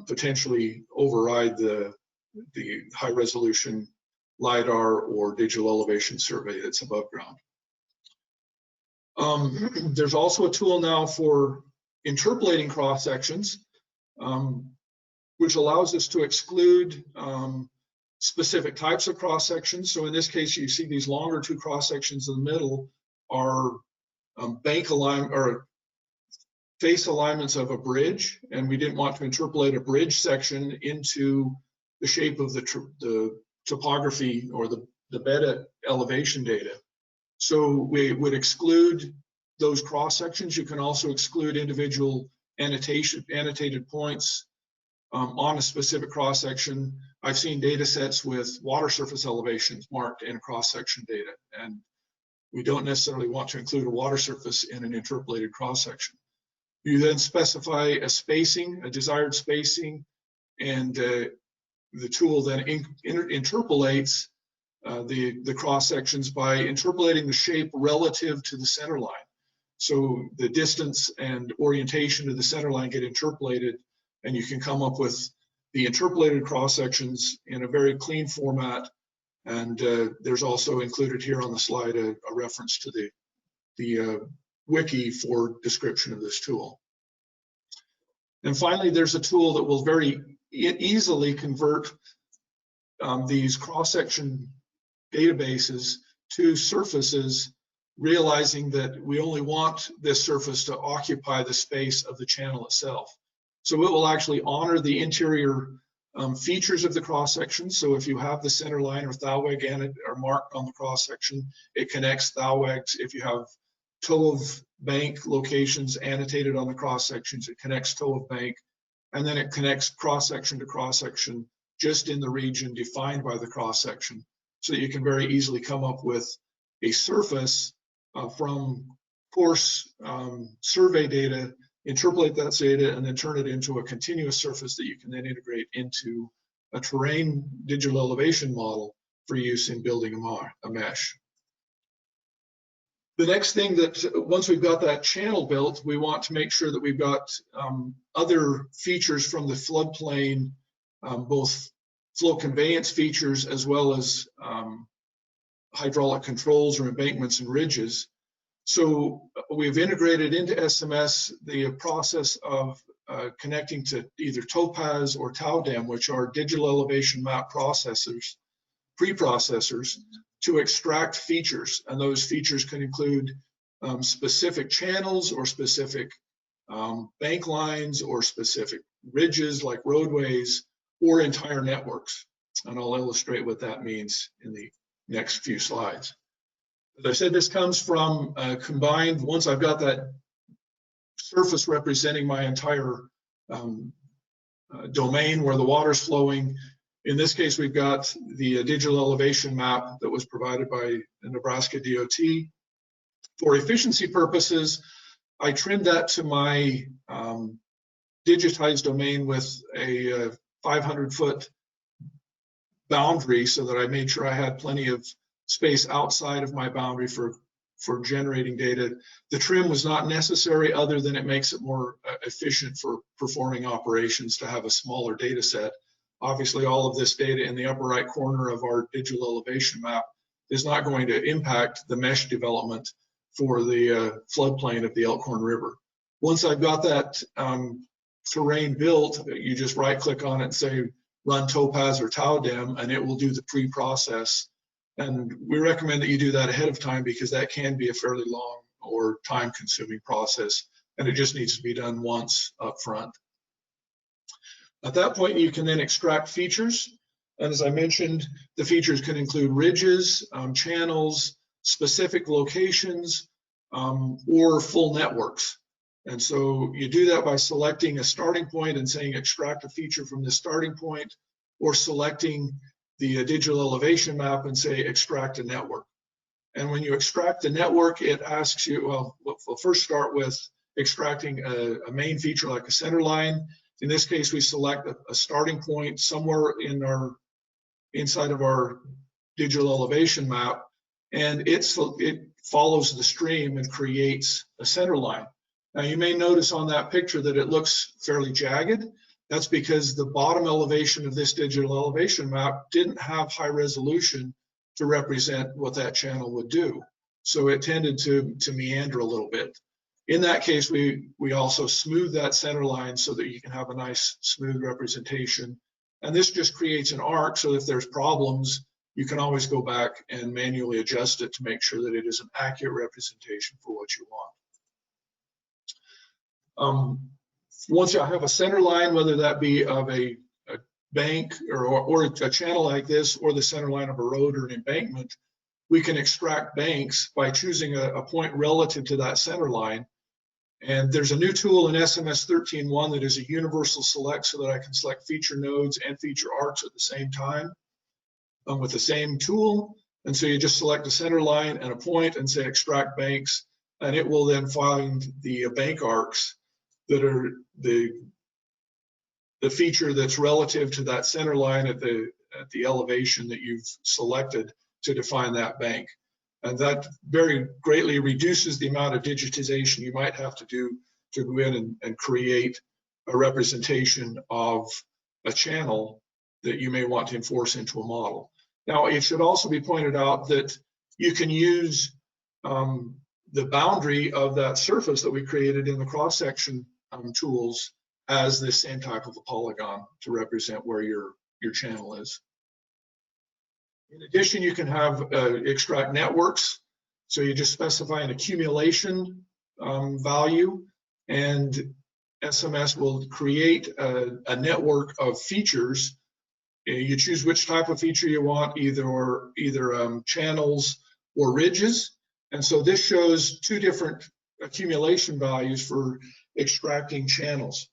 potentially override the high resolution LiDAR or digital elevation survey that's above ground. There's also a tool now for interpolating cross sections, which allows us to exclude specific types of cross sections. So in this case, you see these longer two cross sections in the middle are bank alignment or face alignments of a bridge, and we didn't want to interpolate a bridge section into the shape of the topography or the bed elevation data. So we would exclude those cross sections. You can also exclude individual annotated points on a specific cross section. I've seen data sets with water surface elevations marked in cross section data, and we don't necessarily want to include a water surface in an interpolated cross section. You then specify a spacing, a desired spacing, and the tool then interpolates the cross sections by interpolating the shape relative to the center line. So the distance and orientation of the center line get interpolated, and you can come up with the interpolated cross sections in a very clean format. And there's also included here on the slide a reference to the wiki for description of this tool. And finally, there's a tool that will very easily convert these cross-section databases to surfaces, realizing that we only want this surface to occupy the space of the channel itself. So it will actually honor the interior features of the cross-section. So if you have the center line or thoweg are marked on the cross-section, it connects thowegs. If you have toe of bank locations annotated on the cross-sections, it connects toe of bank, and then it connects cross-section to cross-section just in the region defined by the cross-section, so that you can very easily come up with a surface from coarse survey data, interpolate that data, and then turn it into a continuous surface that you can then integrate into a terrain digital elevation model for use in building a mesh. The next thing that, once we've got that channel built, we want to make sure that we've got other features from the floodplain, both flow conveyance features as well as hydraulic controls or embankments and ridges. So we've integrated into SMS the process of connecting to either Topaz or TauDem, which are digital elevation map processors, preprocessors, to extract features. And those features can include specific channels or specific bank lines or specific ridges like roadways or entire networks. And I'll illustrate what that means in the next few slides. As I said, this comes from combined, once I've got that surface representing my entire domain where the water's flowing. In this case, we've got the digital elevation map that was provided by the Nebraska DOT. For efficiency purposes, I trimmed that to my digitized domain with a 500-foot boundary so that I made sure I had plenty of space outside of my boundary for generating data. The trim was not necessary, other than it makes it more efficient for performing operations to have a smaller data set. Obviously, all of this data in the upper right corner of our digital elevation map is not going to impact the mesh development for the floodplain of the Elkhorn River. Once I've got that terrain built, you just right-click on it and say run Topaz or TauDem, and it will do the pre-process. And we recommend that you do that ahead of time because that can be a fairly long or time-consuming process, and it just needs to be done once up front. At that point, you can then extract features. And as I mentioned, the features can include ridges, channels, specific locations, or full networks. And so you do that by selecting a starting point and saying extract a feature from this starting point, or selecting the digital elevation map and say extract a network. And when you extract the network, it asks you, well, we'll first start with extracting a main feature like a center line. In this case, we select a starting point somewhere inside of our digital elevation map, and it follows the stream and creates a center line. Now, you may notice on that picture that it looks fairly jagged. That's because the bottom elevation of this digital elevation map didn't have high resolution to represent what that channel would do. So it tended to meander a little bit. In that case, we also smooth that center line so that you can have a nice smooth representation. And this just creates an arc, so if there's problems, you can always go back and manually adjust it to make sure that it is an accurate representation for what you want. Once you have a center line, whether that be of a bank or a channel like this, or the center line of a road or an embankment, we can extract banks by choosing a point relative to that center line. And there's a new tool in SMS 13.1 that is a universal select, so that I can select feature nodes and feature arcs at the same time with the same tool. And so you just select a center line and a point and say extract banks, and it will then find the bank arcs that are the feature that's relative to that center line at the elevation that you've selected to define that bank. And that very greatly reduces the amount of digitization you might have to do to go in and create a representation of a channel that you may want to enforce into a model. Now, it should also be pointed out that you can use the boundary of that surface that we created in the cross-section tools as the same type of a polygon to represent where your channel is. In addition, you can have extract networks. So you just specify an accumulation value, and SMS will create a network of features. You choose which type of feature you want, either channels or ridges. And so this shows two different accumulation values for extracting channels.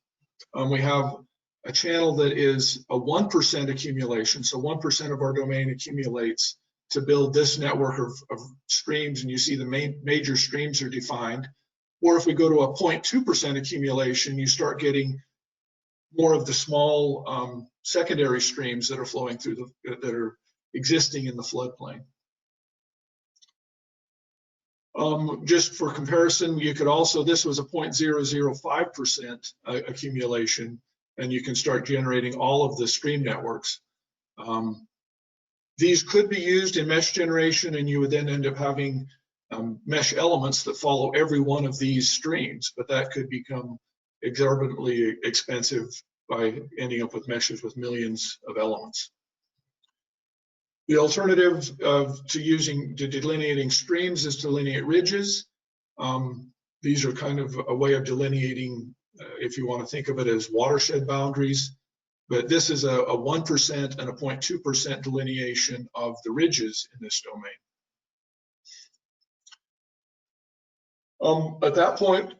We have a channel that is a 1% accumulation. So 1% of our domain accumulates to build this network of streams, and you see the major streams are defined. Or if we go to a 0.2% accumulation, you start getting more of the small secondary streams that are flowing through that are existing in the floodplain. Just for comparison, you could also, this was a 0.005% accumulation, and you can start generating all of the stream networks. These could be used in mesh generation, and you would then end up having mesh elements that follow every one of these streams, but that could become exorbitantly expensive by ending up with meshes with millions of elements. The alternative to delineating streams is to delineate ridges. These are kind of a way of delineating, if you want to think of it as watershed boundaries, but this is a 1% and a 0.2% delineation of the ridges in this domain. At that point,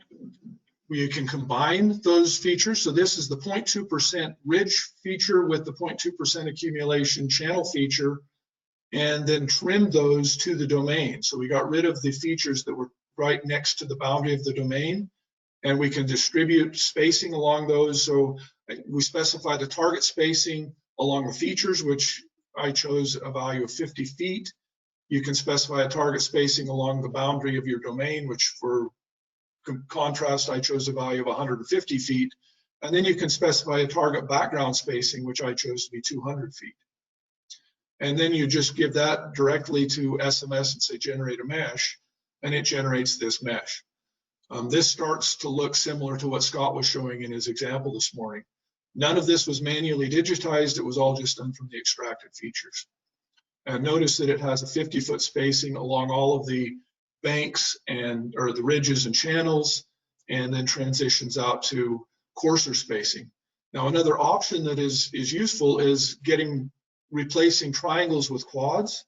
we can combine those features. So this is the 0.2% ridge feature with the 0.2% accumulation channel feature, and then trim those to the domain. So we got rid of the features that were right next to the boundary of the domain, and we can distribute spacing along those. So we specify the target spacing along the features, which I chose a value of 50 feet. You can specify a target spacing along the boundary of your domain, which for contrast, I chose a value of 150 feet. And then you can specify a target background spacing, which I chose to be 200 feet. And then you just give that directly to SMS and say generate a mesh, and it generates this mesh. This starts to look similar to what Scott was showing in his example this morning. None of this was manually digitized. It was all just done from the extracted features. And notice that it has a 50-foot spacing along all of the banks or the ridges and channels, and then transitions out to coarser spacing. Now, another option that is useful is replacing triangles with quads.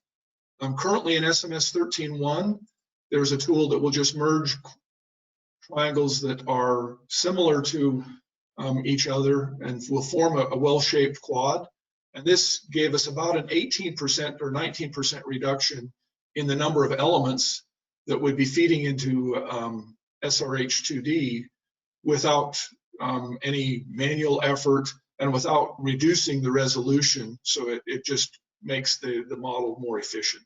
Currently in SMS 13.1, there's a tool that will just merge triangles that are similar to each other and will form a well-shaped quad. And this gave us about an 18% or 19% reduction in the number of elements that would be feeding into SRH2D without any manual effort and without reducing the resolution. So it just makes the model more efficient.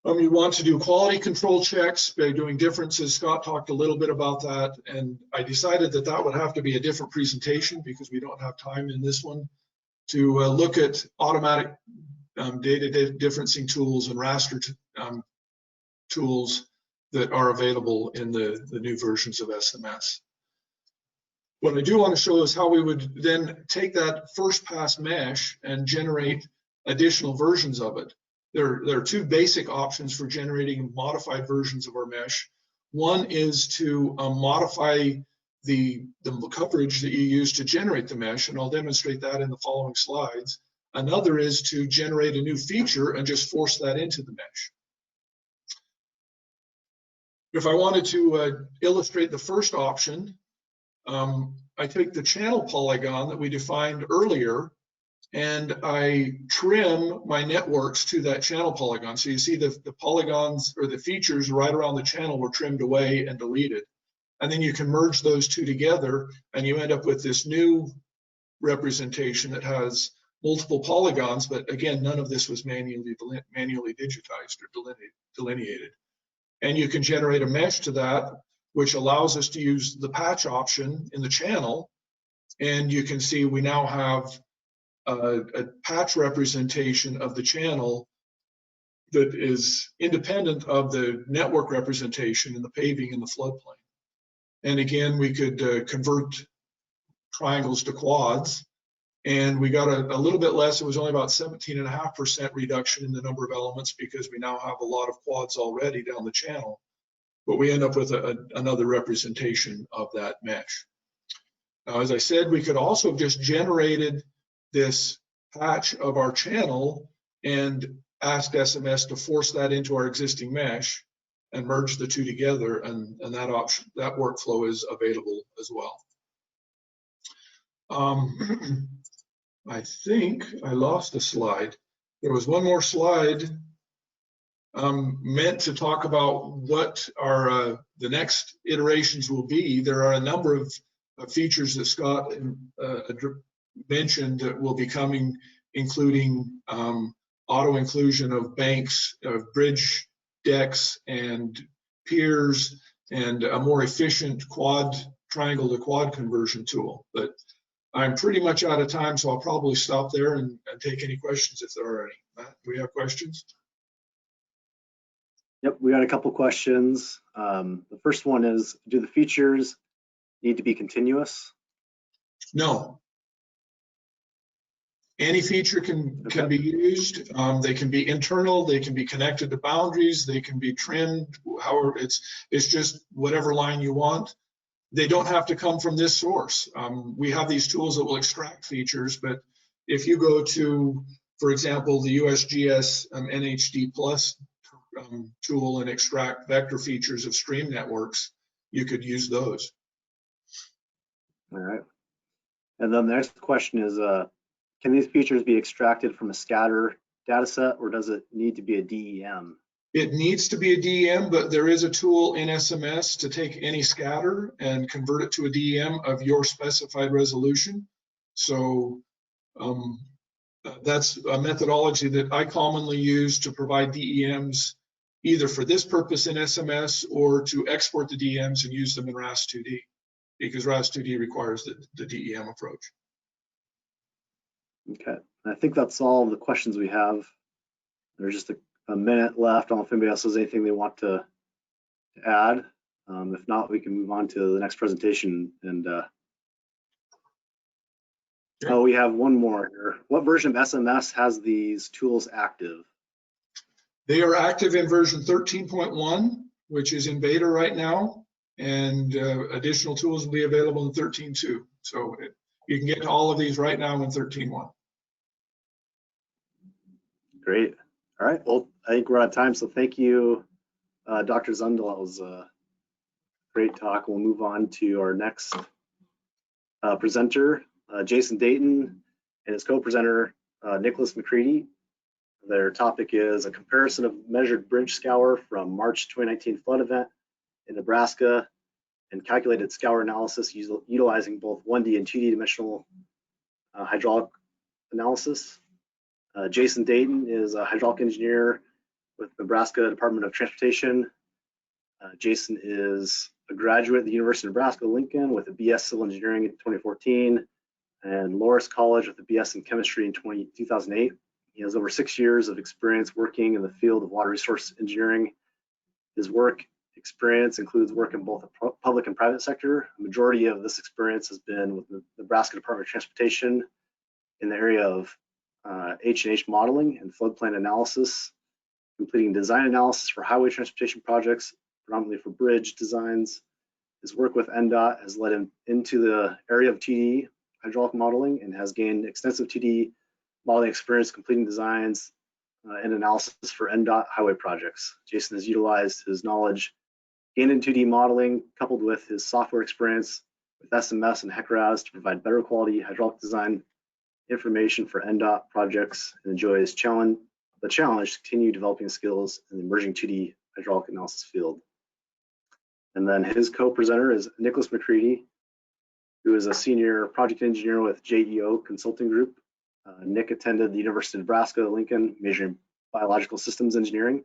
You want to do quality control checks by doing differences. Scott talked a little bit about that, and I decided that that would have to be a different presentation because we don't have time in this one to look at automatic data differencing tools and raster tools that are available in the new versions of SMS. What I do want to show is how we would then take that first pass mesh and generate additional versions of it. There are two basic options for generating modified versions of our mesh. One is to modify the coverage that you use to generate the mesh, and I'll demonstrate that in the following slides. Another is to generate a new feature and just force that into the mesh. If I wanted to illustrate the first option, I take the channel polygon that we defined earlier and I trim my networks to that channel polygon. So you see the polygons or the features right around the channel were trimmed away and deleted. And then you can merge those two together and you end up with this new representation that has multiple polygons, but again, none of this was manually digitized or delineated. And you can generate a mesh to that, which allows us to use the patch option in the channel. And you can see we now have a patch representation of the channel that is independent of the network representation in the paving and the floodplain. And again, we could convert triangles to quads. And we got a little bit less. It was only about 17.5% reduction in the number of elements because we now have a lot of quads already down the channel. But we end up with another representation of that mesh. Now, as I said, we could also have just generated this patch of our channel and asked SMS to force that into our existing mesh and merge the two together, and that option, that workflow is available as well. I think I lost a slide. There was one more slide meant to talk about what our the next iterations will be. There are a number of features that Scott mentioned that will be coming, including auto inclusion of banks, of bridge decks and piers, and a more efficient triangle to quad conversion tool. But I'm pretty much out of time, so I'll probably stop there and take any questions if there are any. Matt, do we have questions? Yep, we got a couple questions. The first one is, do the features need to be continuous? No. Any feature can be used. They can be internal, they can be connected to boundaries, they can be trimmed, however, it's just whatever line you want. They don't have to come from this source. We have these tools that will extract features, but if you go to, for example, the USGS NHD Plus tool and extract vector features of stream networks, you could use those. All right. And then the next question is, can these features be extracted from a scatter data set, or does it need to be a DEM? It needs to be a DEM, but there is a tool in SMS to take any scatter and convert it to a DEM of your specified resolution. So that's a methodology that I commonly use to provide DEMs, either for this purpose in SMS or to export the DEMs and use them in RAS2D, because RAS2D requires the DEM approach. Okay, I think that's all the questions we have. There's just a minute left. I don't know if anybody else has anything they want to add. If not, we can move on to the next presentation. And oh, we have one more here. What version of SMS has these tools active? They are active in version 13.1, which is in beta right now, and additional tools will be available in 13.2. So you can get to all of these right now in 13.1. Great. All right. Well, I think we're out of time. So thank you, Dr. Zundel. That was a great talk. We'll move on to our next presenter, Jason Dayton, and his co-presenter, Nicholas McCready. Their topic is a comparison of measured bridge scour from March 2019 flood event in Nebraska and calculated scour analysis utilizing both 1D and 2D dimensional hydraulic analysis. Jason Dayton is a hydraulic engineer with Nebraska Department of Transportation. Jason is a graduate of the University of Nebraska-Lincoln with a BS Civil Engineering in 2014 and Loras College with a BS in Chemistry in 2008. He has over 6 years of experience working in the field of water resource engineering His work experience includes work in both the public and private sector. A majority of this experience has been with the Nebraska Department of Transportation in the area of H&H modeling and floodplain analysis, completing design analysis for highway transportation projects, predominantly for bridge designs. His work with NDOT has led him into the area of TD hydraulic modeling and has gained extensive TD modeling experience completing designs and analysis for NDOT highway projects. Jason has utilized his knowledge gained in 2D modeling coupled with his software experience with SMS and HEC-RAS to provide better quality hydraulic design information for NDOT projects, and enjoys the challenge to continue developing skills in the emerging 2D hydraulic analysis field. And then his co-presenter is Nicholas McCready, who is a senior project engineer with JEO Consulting Group. Nick attended the University of Nebraska, Lincoln, majoring in biological systems engineering,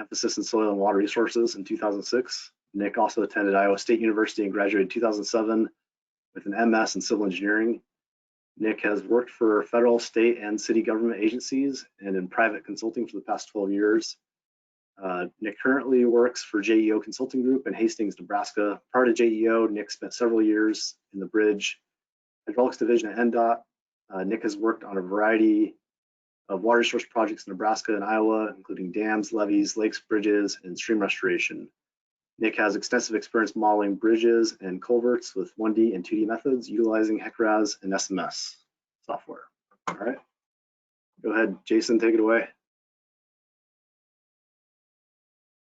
emphasis in soil and water resources in 2006. Nick also attended Iowa State University and graduated in 2007 with an MS in civil engineering. Nick has worked for federal, state, and city government agencies and in private consulting for the past 12 years. Nick currently works for JEO Consulting Group in Hastings, Nebraska. Prior to JEO, Nick spent several years in the bridge hydraulics division at NDOT. Nick has worked on a variety of water resource projects in Nebraska and Iowa, including dams, levees, lakes, bridges, and stream restoration. Nick has extensive experience modeling bridges and culverts with 1D and 2D methods, utilizing HEC-RAS and SMS software. All right, go ahead, Jason, take it away.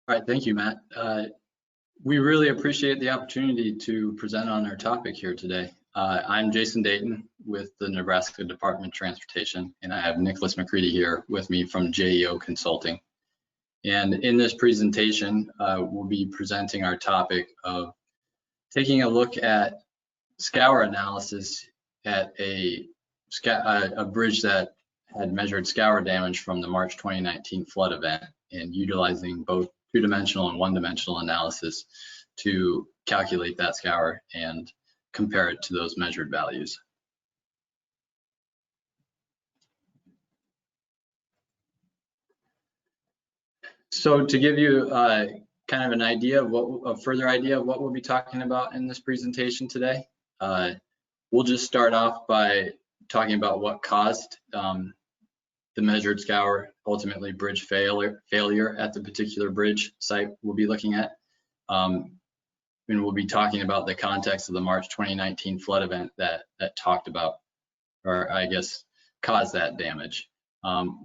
All right, thank you, Matt. We really appreciate the opportunity to present on our topic here today. I'm Jason Dayton with the Nebraska Department of Transportation, and I have Nicholas McCready here with me from JEO Consulting. And in this presentation, we'll be presenting our topic of taking a look at scour analysis at a bridge that had measured scour damage from the March 2019 flood event, and utilizing both two-dimensional and one-dimensional analysis to calculate that scour and compare it to those measured values. So to give you kind of an idea of a further idea of what we'll be talking about in this presentation today, we'll just start off by talking about what caused the measured scour, ultimately bridge failure at the particular bridge site we'll be looking at. And we'll be talking about the context of the March 2019 flood event that talked about, or I guess caused that damage.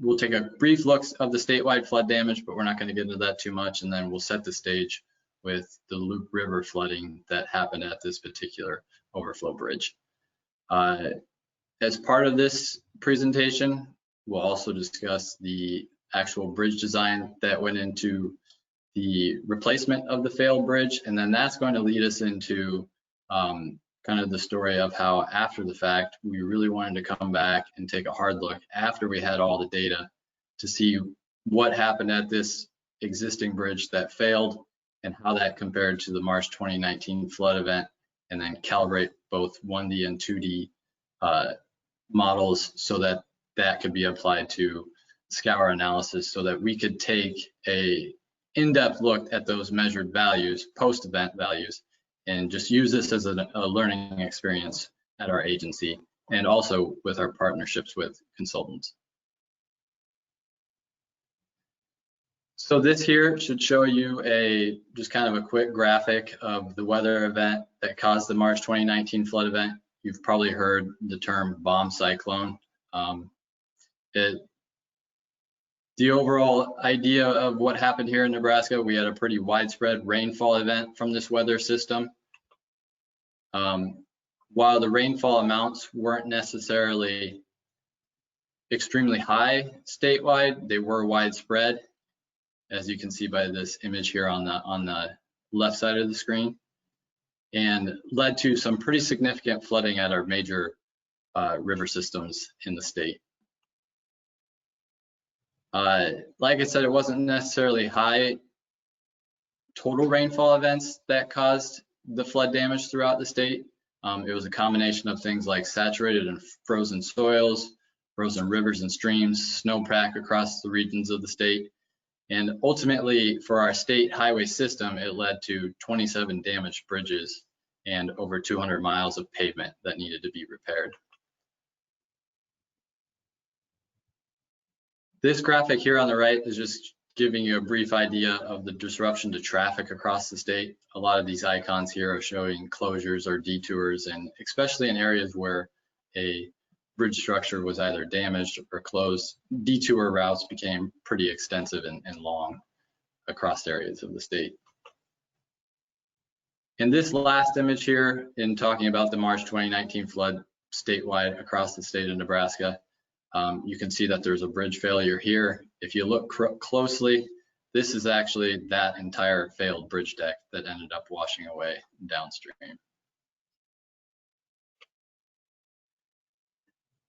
We'll take a brief look of the statewide flood damage, but we're not going to get into that too much, and then we'll set the stage with the Loup River flooding that happened at this particular overflow bridge. As part of this presentation, we'll also discuss the actual bridge design that went into the replacement of the failed bridge, and then that's going to lead us into kind of the story of how after the fact we really wanted to come back and take a hard look after we had all the data to see what happened at this existing bridge that failed and how that compared to the March 2019 flood event, and then calibrate both 1D and 2D models so that that could be applied to scour analysis, so that we could take a in-depth look at those measured values, post-event values, and just use this as a learning experience at our agency and also with our partnerships with consultants. So this here should show you just kind of a quick graphic of the weather event that caused the March 2019 flood event. You've probably heard the term bomb cyclone. The overall idea of what happened here in Nebraska, we had a pretty widespread rainfall event from this weather system. While the rainfall amounts weren't necessarily extremely high statewide, they were widespread, as you can see by this image here on the left side of the screen, and led to some pretty significant flooding at our major river systems in the state. Like I said, it wasn't necessarily high total rainfall events that caused the flood damage throughout the state. It was a combination of things like saturated and frozen soils, frozen rivers and streams, snowpack across the regions of the state, And ultimately, for our state highway system, it led to 27 damaged bridges and over 200 miles of pavement that needed to be repaired. This graphic here on the right is just giving you a brief idea of the disruption to traffic across the state. A lot of these icons here are showing closures or detours, and especially in areas where a bridge structure was either damaged or closed, detour routes became pretty extensive and long across areas of the state. In this last image here, in talking about the March 2019 flood statewide across the state of Nebraska, you can see that there's a bridge failure here. If you look closely, this is actually that entire failed bridge deck that ended up washing away downstream.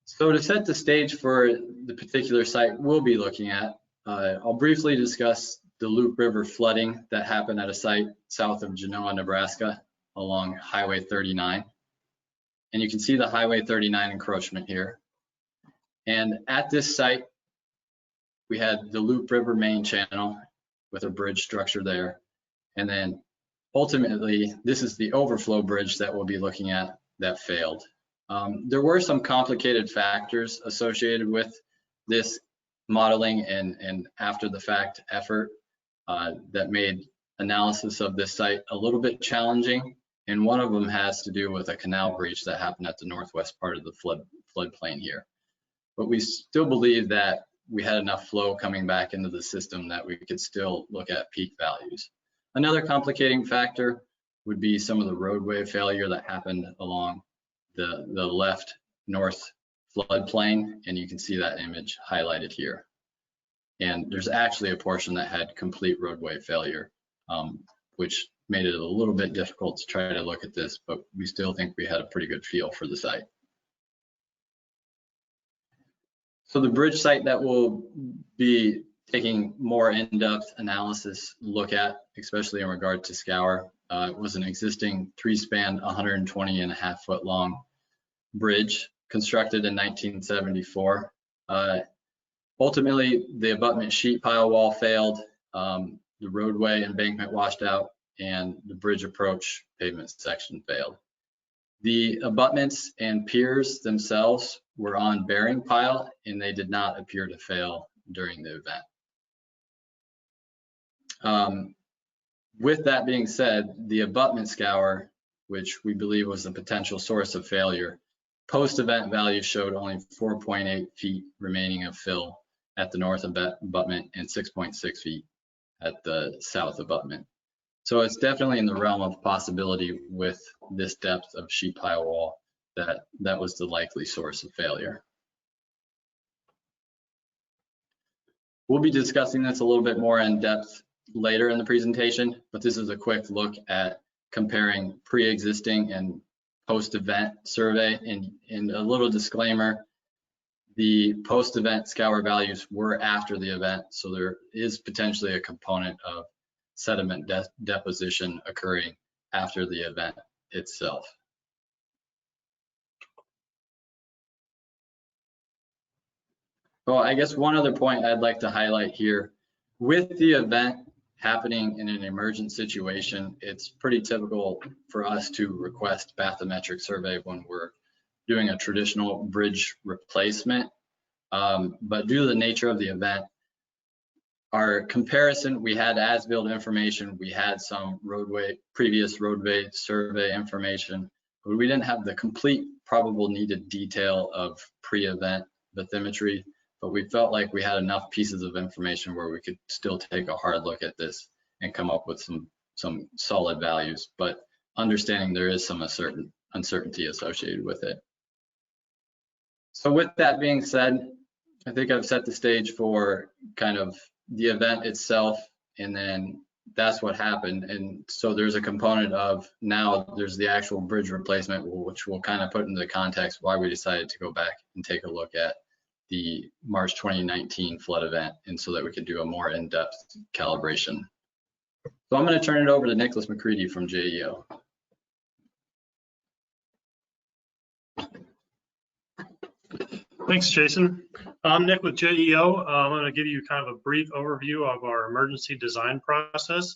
So to set the stage for the particular site we'll be looking at, I'll briefly discuss the Loup River flooding that happened at a site south of Genoa, Nebraska, along Highway 39. And you can see the Highway 39 encroachment here. And at this site, we had the Loup River main channel with a bridge structure there. And then ultimately, this is the overflow bridge that we'll be looking at that failed. There were some complicated factors associated with this modeling and after the fact effort that made analysis of this site a little bit challenging. And one of them has to do with a canal breach that happened at the northwest part of the floodplain here. But we still believe that we had enough flow coming back into the system that we could still look at peak values. Another complicating factor would be some of the roadway failure that happened along the left north floodplain, and you can see that image highlighted here. And there's actually a portion that had complete roadway failure, which made it a little bit difficult to try to look at this, but we still think we had a pretty good feel for the site. So the bridge site that we'll be taking more in-depth analysis look at, especially in regard to Scour, was an existing 3-span, 120.5 foot long bridge constructed in 1974. Ultimately, the abutment sheet pile wall failed, the roadway embankment washed out, and the bridge approach pavement section failed. The abutments and piers themselves were on bearing pile, and they did not appear to fail during the event. With that being said, the abutment scour, which we believe was the potential source of failure, post-event values showed only 4.8 feet remaining of fill at the north abutment and 6.6 feet at the south abutment. So it's definitely in the realm of possibility with this depth of sheet pile wall that was the likely source of failure. We'll be discussing this a little bit more in depth later in the presentation, but this is a quick look at comparing pre-existing and post-event survey. And a little disclaimer, the post-event scour values were after the event, so there is potentially a component of sediment deposition occurring after the event itself. Well, I guess one other point I'd like to highlight here, with the event happening in an emergent situation, it's pretty typical for us to request bathymetric survey when we're doing a traditional bridge replacement. But due to the nature of the event, our comparison, we had as-built information, we had some previous roadway survey information, but we didn't have the complete probable needed detail of pre-event bathymetry, but we felt like we had enough pieces of information where we could still take a hard look at this and come up with some solid values, but understanding there is some uncertainty associated with it. So with that being said, I think I've set the stage for kind of the event itself, and then that's what happened. And so there's a component of now there's the actual bridge replacement, which will kind of put into context why we decided to go back and take a look at the March 2019 flood event, and so that we could do a more in-depth calibration. So I'm going to turn it over to Nicholas McCready from JEO. Thanks, Jason. I'm Nick with JEO. I'm going to give you kind of a brief overview of our emergency design process.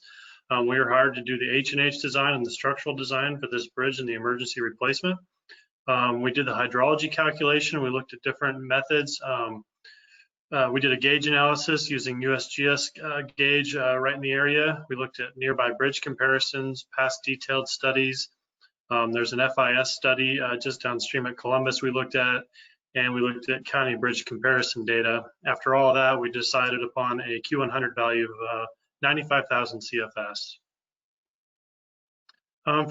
We were hired to do the H&H design and the structural design for this bridge and the emergency replacement. We did the hydrology calculation. We looked at different methods. We did a gauge analysis using USGS gauge right in the area. We looked at nearby bridge comparisons, past detailed studies. There's an FIS study just downstream at Columbus we looked at, and we looked at county bridge comparison data. After all of that, we decided upon a Q100 value of 95,000 CFS.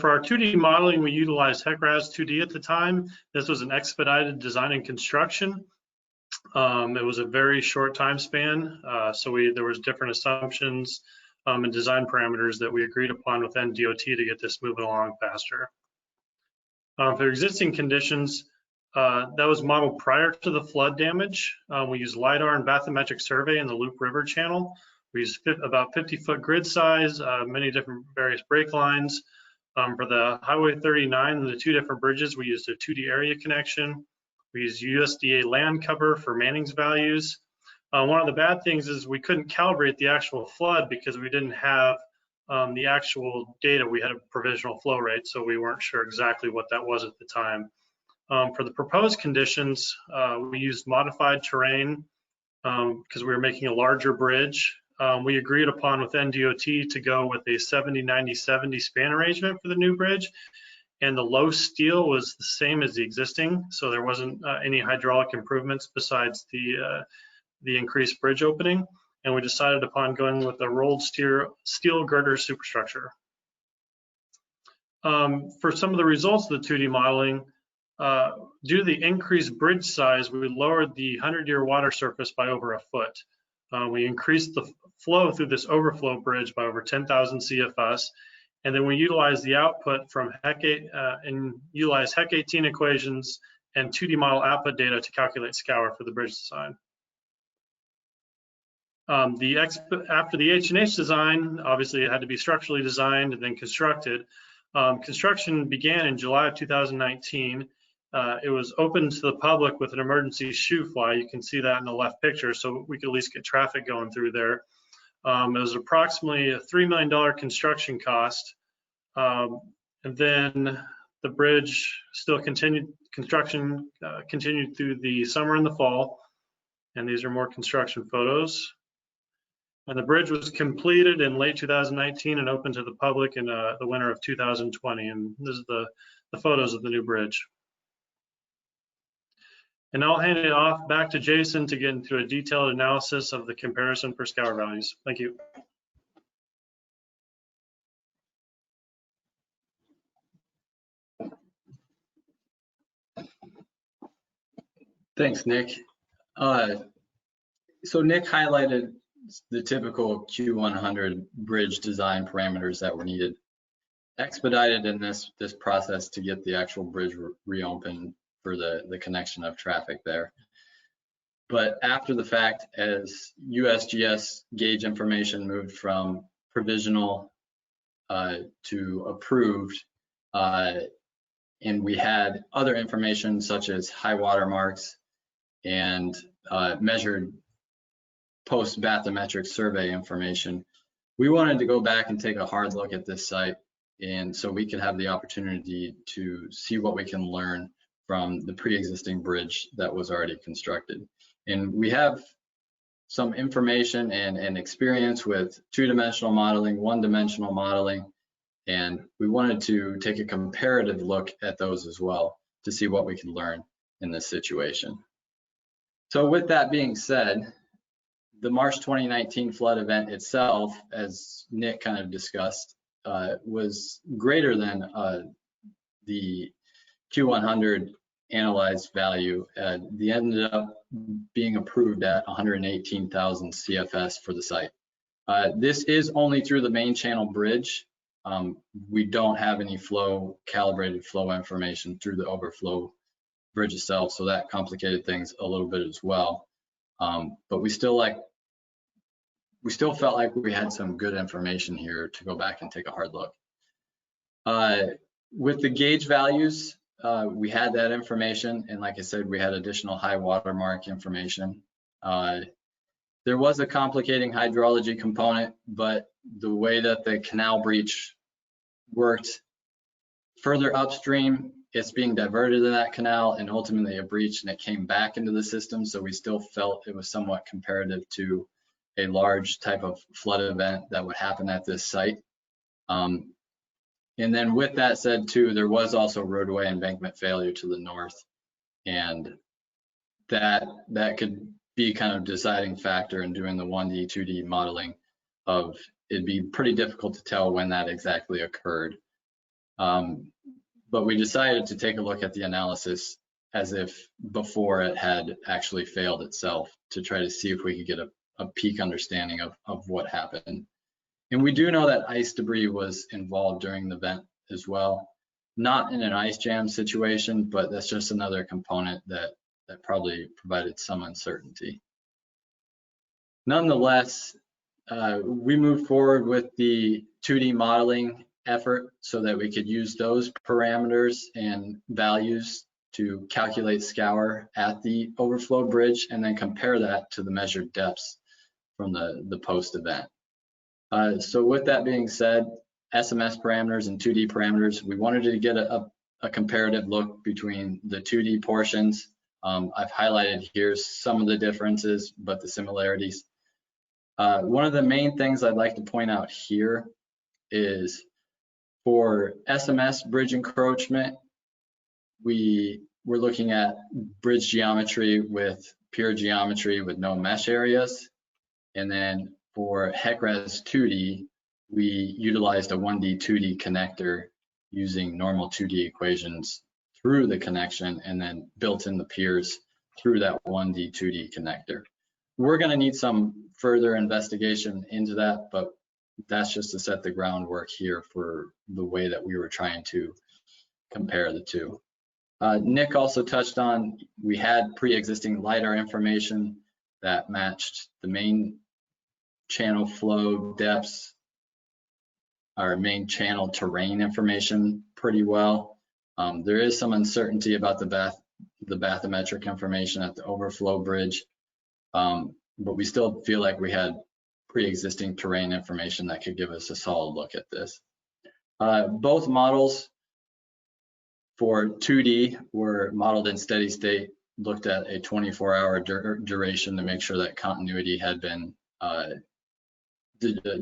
For our 2D modeling, we utilized HEC-RAS 2D at the time. This was an expedited design and construction. It was a very short time span, so there was different assumptions and design parameters that we agreed upon with NDOT to get this moving along faster. For existing conditions, that was modeled prior to the flood damage. We used LIDAR and bathymetric survey in the Loop River channel. We used about 50-foot grid size, many different various break lines. For the Highway 39 and the two different bridges, we used a 2D area connection. We used USDA land cover for Manning's values. One of the bad things is we couldn't calibrate the actual flood because we didn't have the actual data. We had a provisional flow rate, so we weren't sure exactly what that was at the time. For the proposed conditions, we used modified terrain because we were making a larger bridge. We agreed upon with NDOT to go with a 70-90-70 span arrangement for the new bridge, and the low steel was the same as the existing, so there wasn't any hydraulic improvements besides the increased bridge opening, and we decided upon going with the rolled steel girder superstructure. For some of the results of the 2D modeling, due to the increased bridge size, we lowered the 100-year water surface by over a foot. We increased the flow through this overflow bridge by over 10,000 CFS, and then we utilized the output from and utilized HEC 18 equations and 2D model output data to calculate scour for the bridge design. After the H&H design, obviously it had to be structurally designed and then constructed. Construction began in July of 2019. It was open to the public with an emergency shoe fly. You can see that in the left picture, so we could at least get traffic going through there. It was approximately a $3 million construction cost. And then the bridge still continued, construction continued through the summer and the fall. And these are more construction photos. And the bridge was completed in late 2019 and open to the public in the winter of 2020. And this is the photos of the new bridge. And I'll hand it off back to Jason to get into a detailed analysis of the comparison for scour values. Thank you. Thanks, Nick. So Nick highlighted the typical Q100 bridge design parameters that were needed, expedited in this process to get the actual bridge reopened for the connection of traffic there. But after the fact, as USGS gauge information moved from provisional to approved, and we had other information such as high water marks and measured post-bathymetric survey information, we wanted to go back and take a hard look at this site, and so we could have the opportunity to see what we can learn from the pre-existing bridge that was already constructed. And we have some information and experience with two-dimensional modeling, one-dimensional modeling, and we wanted to take a comparative look at those as well to see what we could learn in this situation. So with that being said, the March 2019 flood event itself, as Nick kind of discussed, was greater than the Q100 analyzed value. They ended up being approved at 118,000 CFS for the site. This is only through the main channel bridge. We don't have any calibrated flow information through the overflow bridge itself, so that complicated things a little bit as well. But we still felt like we had some good information here to go back and take a hard look. With the gauge values, we had that information, and like I said, we had additional high watermark information. There was a complicating hydrology component, but the way that the canal breach worked, further upstream, it's being diverted to that canal and ultimately a breach, and it came back into the system. So we still felt it was somewhat comparative to a large type of flood event that would happen at this site. And then with that said too, there was also roadway embankment failure to the north, and that could be kind of deciding factor in doing the 1D, 2D modeling of it'd be pretty difficult to tell when that exactly occurred. But we decided to take a look at the analysis as if before it had actually failed itself to try to see if we could get a peak understanding of what happened. And we do know that ice debris was involved during the event as well. Not in an ice jam situation, but that's just another component that probably provided some uncertainty. Nonetheless, we moved forward with the 2D modeling effort so that we could use those parameters and values to calculate scour at the overflow bridge and then compare that to the measured depths from the post event. So with that being said, SMS parameters and 2D parameters, we wanted to get a comparative look between the 2D portions. I've highlighted here some of the differences, but the similarities. One of the main things I'd like to point out here is for SMS bridge encroachment, we were looking at bridge geometry with pure geometry with no mesh areas. And then for HEC-RAS 2D, we utilized a 1D, 2D connector using normal 2D equations through the connection and then built in the piers through that 1D, 2D connector. We're going to need some further investigation into that, but that's just to set the groundwork here for the way that we were trying to compare the two. Nick also touched on, we had pre-existing LiDAR information that matched the main channel flow depths, our main channel terrain information pretty well. There is some uncertainty about the bathymetric information at the overflow bridge, but we still feel like we had pre-existing terrain information that could give us a solid look at this. Both models for 2D were modeled in steady state, looked at a 24-hour duration to make sure that continuity had been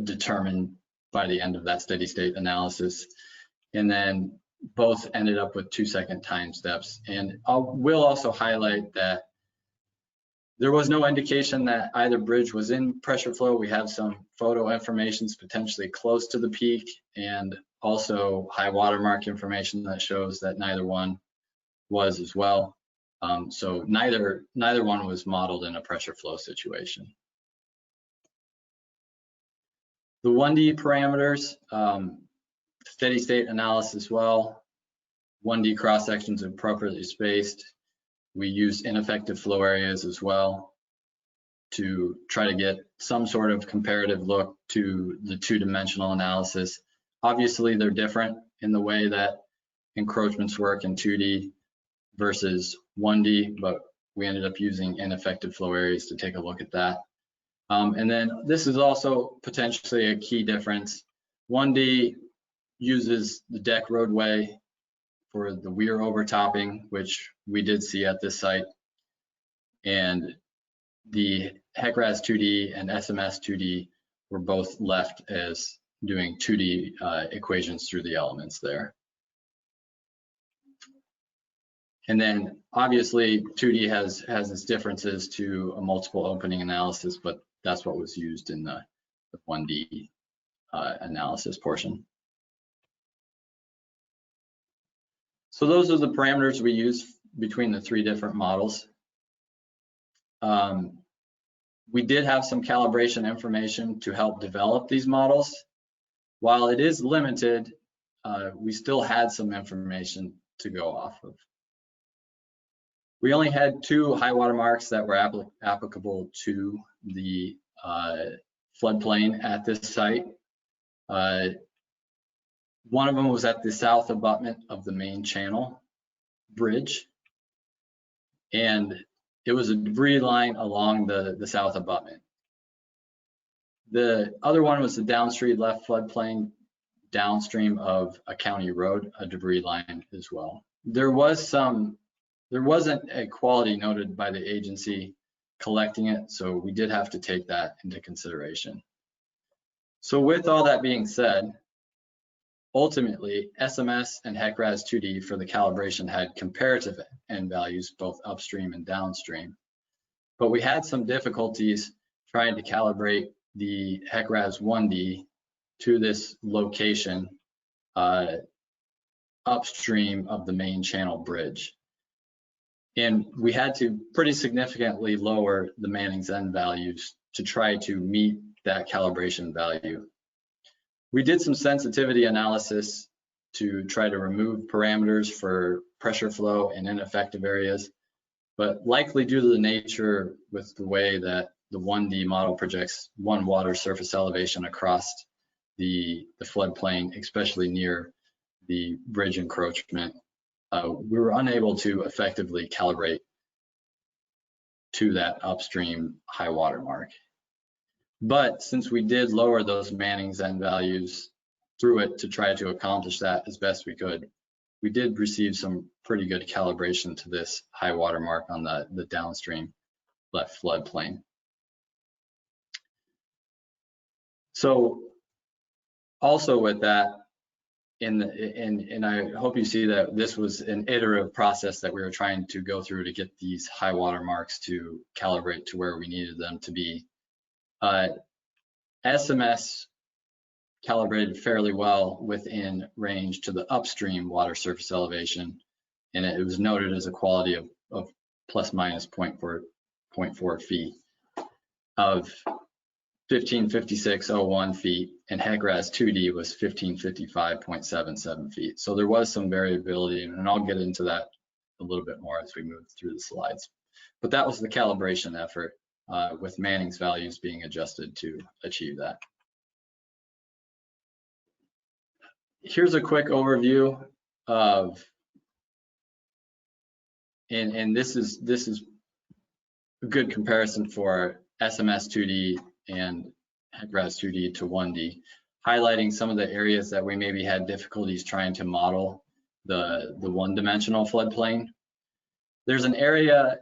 determined by the end of that steady state analysis. And then both ended up with 2-second time steps. And we'll also highlight that there was no indication that either bridge was in pressure flow. We have some photo information potentially close to the peak and also high watermark information that shows that neither one was as well. So neither one was modeled in a pressure flow situation. The 1D parameters, steady state analysis as well. 1D cross sections appropriately spaced. We used ineffective flow areas as well to try to get some sort of comparative look to the two-dimensional analysis. Obviously, they're different in the way that encroachments work in 2D versus 1D, but we ended up using ineffective flow areas to take a look at that. And then this is also potentially a key difference. 1D uses the deck roadway for the weir overtopping, which we did see at this site. And the HEC-RAS 2D and SMS 2D were both left as doing 2D equations through the elements there. And then obviously 2D has its differences to a multiple opening analysis, but that's what was used in the 1D analysis portion. So those are the parameters we use between the three different models. We did have some calibration information to help develop these models. While it is limited, we still had some information to go off of. We only had 2 high water marks that were applicable to the floodplain at this site. One of them was at the south abutment of the main channel, bridge, and it was a debris line along the south abutment. The other one was the downstream left floodplain downstream of a county road, a debris line as well. There wasn't a quality noted by the agency collecting it, so we did have to take that into consideration. So with all that being said, ultimately, SMS and HEC-RAS 2D for the calibration had comparative end values, both upstream and downstream. But we had some difficulties trying to calibrate the HEC-RAS 1D to this location upstream of the main channel bridge. And we had to pretty significantly lower the Manning's end values to try to meet that calibration value. We did some sensitivity analysis to try to remove parameters for pressure flow and ineffective areas, but likely due to the nature with the way that the 1D model projects one water surface elevation across the floodplain, especially near the bridge encroachment, we were unable to effectively calibrate to that upstream high water mark. But since we did lower those Manning's end values through it to try to accomplish that as best we could, we did receive some pretty good calibration to this high water mark on the downstream left floodplain. So also with that, and I hope you see that this was an iterative process that we were trying to go through to get these high water marks to calibrate to where we needed them to be. SMS calibrated fairly well within range to the upstream water surface elevation, and it was noted as a quality of plus minus 0.4 feet of 1556.01 feet, and HEC-RAS 2D was 1555.77 feet. So there was some variability, and I'll get into that a little bit more as we move through the slides. But that was the calibration effort with Manning's values being adjusted to achieve that. Here's a quick overview of, and this is a good comparison for SMS 2D and HEC-RAS 2D to 1D, highlighting some of the areas that we maybe had difficulties trying to model the one-dimensional floodplain. There's an area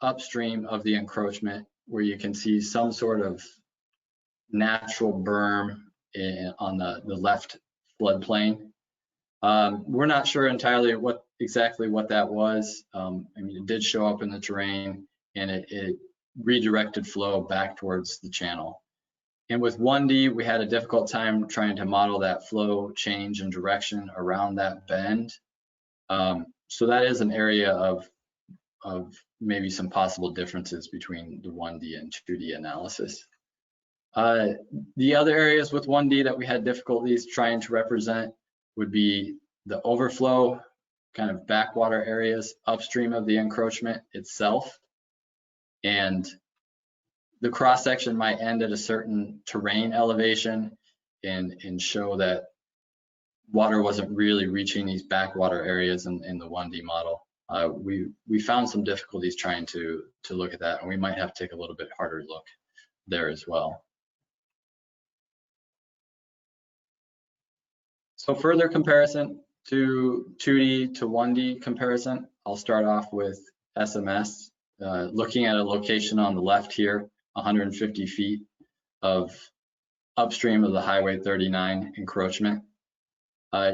upstream of the encroachment where you can see some sort of natural berm on the left floodplain. We're not sure entirely exactly what that was. I mean, it did show up in the terrain, and it redirected flow back towards the channel. And with 1D, we had a difficult time trying to model that flow change in direction around that bend. So that is an area of maybe some possible differences between the 1D and 2D analysis. The other areas with 1D that we had difficulties trying to represent would be the overflow, kind of backwater areas upstream of the encroachment itself. And the cross section might end at a certain terrain elevation and show that water wasn't really reaching these backwater areas in the 1D model. We found some difficulties trying to look at that, and we might have to take a little bit harder look there as well. So further comparison to 2D to 1D comparison, I'll start off with SMS, looking at a location on the left here, 150 feet of upstream of the Highway 39 encroachment.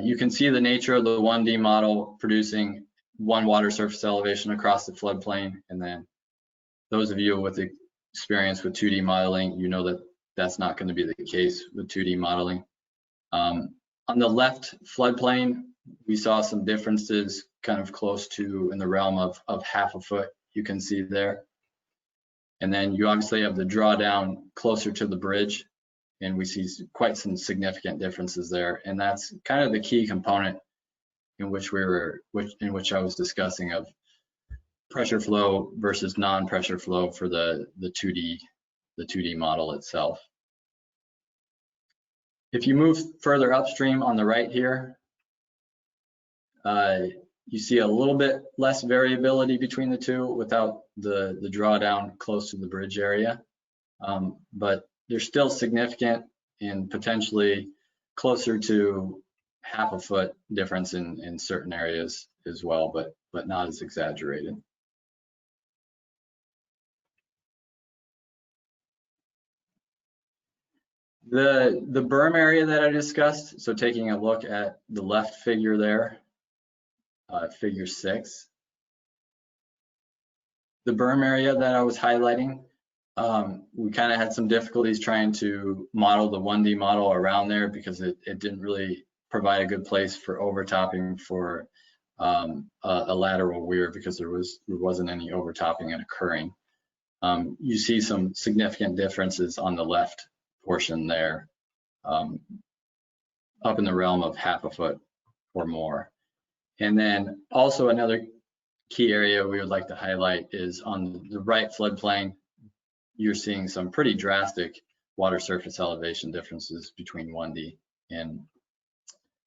You can see the nature of the 1D model producing one water surface elevation across the floodplain, and then those of you with experience with 2D modeling, you know that that's not going to be the case with 2D modeling. On the left floodplain, we saw some differences kind of close to in the realm of half a foot, you can see there. And then you obviously have the drawdown closer to the bridge, and we see quite some significant differences there. And that's kind of the key component in which I was discussing of pressure flow versus non-pressure flow for the 2D model itself. If you move further upstream on the right here, You see a little bit less variability between the two without the drawdown close to the bridge area, but they're still significant and potentially closer to half a foot difference in certain areas as well, but not as exaggerated. The berm area that I discussed, so taking a look at the left figure there, figure 6. The berm area that I was highlighting, we kind of had some difficulties trying to model the 1D model around there because it didn't really provide a good place for overtopping for a lateral weir because there wasn't any overtopping occurring. You see some significant differences on the left portion there, up in the realm of half a foot or more. And then also another key area we would like to highlight is on the right floodplain. You're seeing some pretty drastic water surface elevation differences between 1D and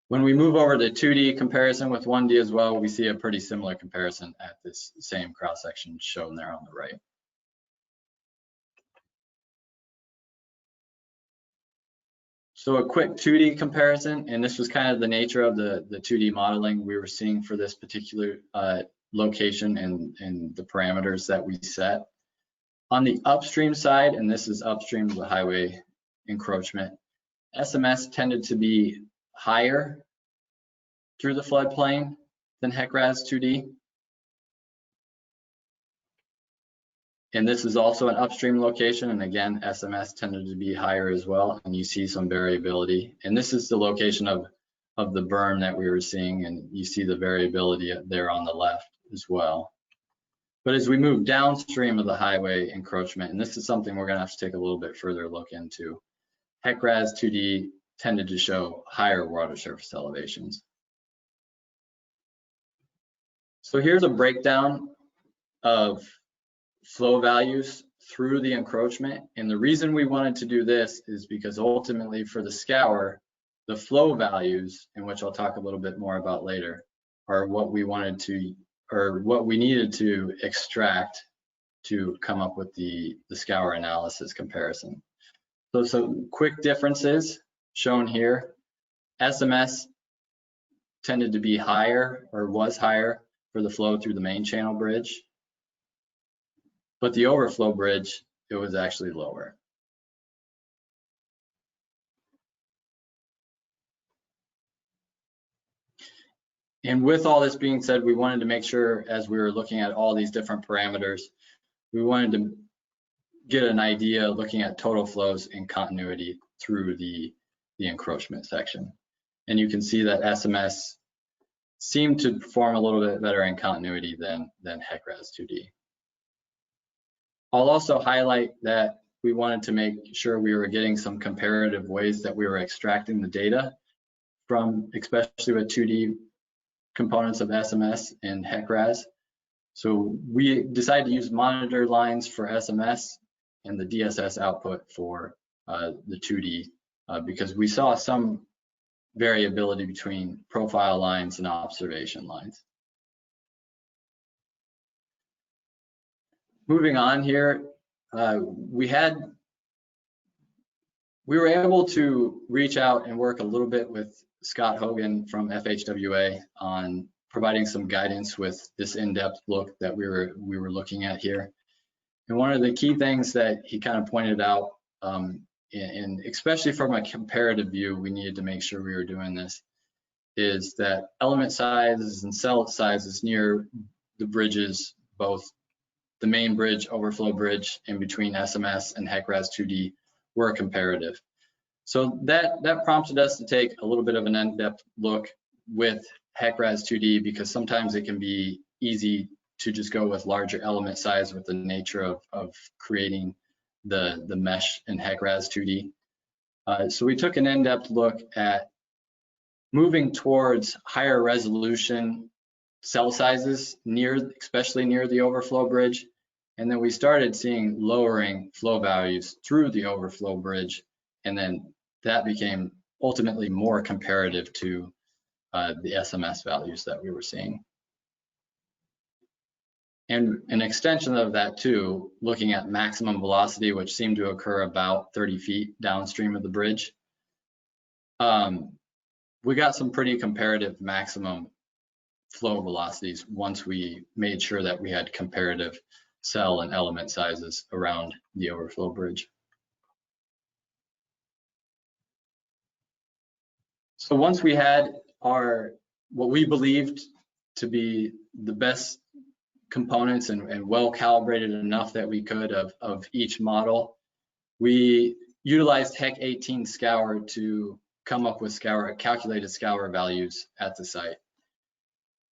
when we move over to 2D comparison with 1D as well, we see a pretty similar comparison at this same cross section shown there on the right. So a quick 2D comparison, and this was kind of the nature of the 2D modeling we were seeing for this particular location and the parameters that we set. On the upstream side, and this is upstream of the highway encroachment, SMS tended to be higher through the floodplain than HEC-RAS 2D. And this is also an upstream location, and again, SMS tended to be higher as well, and you see some variability. And this is the location of the berm that we were seeing, and you see the variability there on the left as well. But as we move downstream of the highway encroachment, and this is something we're gonna have to take a little bit further look into, HEC-RAS 2D tended to show higher water surface elevations. So here's a breakdown of flow values through the encroachment. And the reason we wanted to do this is because ultimately for the scour, the flow values, in which I'll talk a little bit more about later, are what we wanted to, or what we needed to extract to come up with the scour analysis comparison. So some quick differences shown here. SMS tended to be higher, or was higher, for the flow through the main channel bridge. But the overflow bridge, it was actually lower. And with all this being said, we wanted to make sure, as we were looking at all these different parameters, we wanted to get an idea looking at total flows and continuity through the encroachment section. And you can see that SMS seemed to perform a little bit better in continuity than HEC-RAS 2D. I'll also highlight that we wanted to make sure we were getting some comparative ways that we were extracting the data from, especially with 2D components of SMS and HEC-RAS. So we decided to use monitor lines for SMS and the DSS output for the 2D because we saw some variability between profile lines and observation lines. Moving on here, we were able to reach out and work a little bit with Scott Hogan from FHWA on providing some guidance with this in-depth look that we were looking at here. And one of the key things that he kind of pointed out, and especially from a comparative view, we needed to make sure we were doing this, is that element sizes and cell sizes near the bridges, both the main bridge, overflow bridge, in between SMS and HEC-RAS 2D were comparative. So that prompted us to take a little bit of an in-depth look with HEC-RAS 2D because sometimes it can be easy to just go with larger element size with the nature of creating the mesh in HEC-RAS 2D. So we took an in-depth look at moving towards higher resolution cell sizes especially near the overflow bridge. And then we started seeing lowering flow values through the overflow bridge. And then that became ultimately more comparative to the SMS values that we were seeing. And an extension of that too, looking at maximum velocity, which seemed to occur about 30 feet downstream of the bridge. We got some pretty comparative maximum flow velocities once we made sure that we had comparative cell and element sizes around the overflow bridge. So once we had our, what we believed to be the best components and well calibrated enough that we could of each model, we utilized HEC 18 scour to come up with calculated scour values at the site.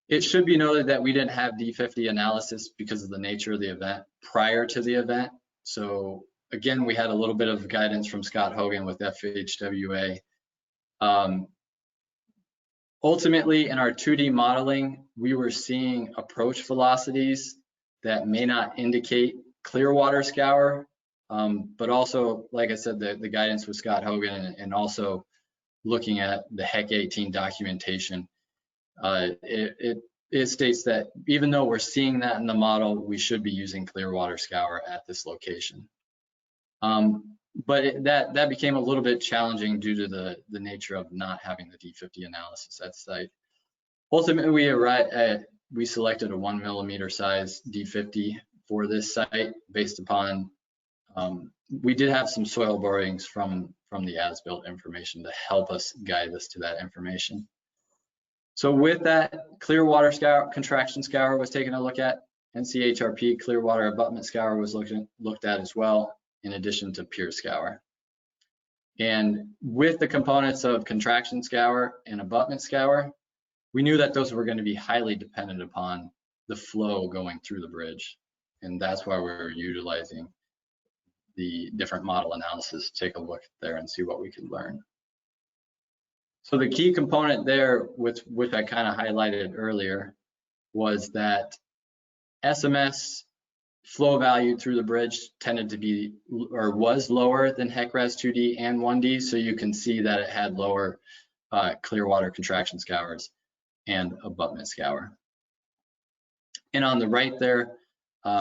It should be noted that we didn't have D50 analysis because of the nature of the event prior to the event. So again, we had a little bit of guidance from Scott Hogan with FHWA. Ultimately, in our 2D modeling, we were seeing approach velocities that may not indicate clear water scour, but also, like I said, the guidance with Scott Hogan and also looking at the HEC 18 documentation, it states that even though we're seeing that in the model, we should be using clear water scour at this location. But that became a little bit challenging due to the nature of not having the D50 analysis at site. Ultimately, we selected a 1 millimeter size D50 for this site based upon, we did have some soil borings from the as-built information to help us guide us to that information. So with that, clear water scour, contraction scour was taken a look at, NCHRP clear water abutment scour was looked at as well, in addition to pier scour. And with the components of contraction scour and abutment scour, we knew that those were going to be highly dependent upon the flow going through the bridge. And that's why we're utilizing the different model analysis to take a look there and see what we could learn. So the key component there, which I kind of highlighted earlier, was that SMS flow value through the bridge tended to be, or was lower than HEC-RAS 2D and 1D, so you can see that it had lower clear water contraction scours and abutment scour. And on the right there,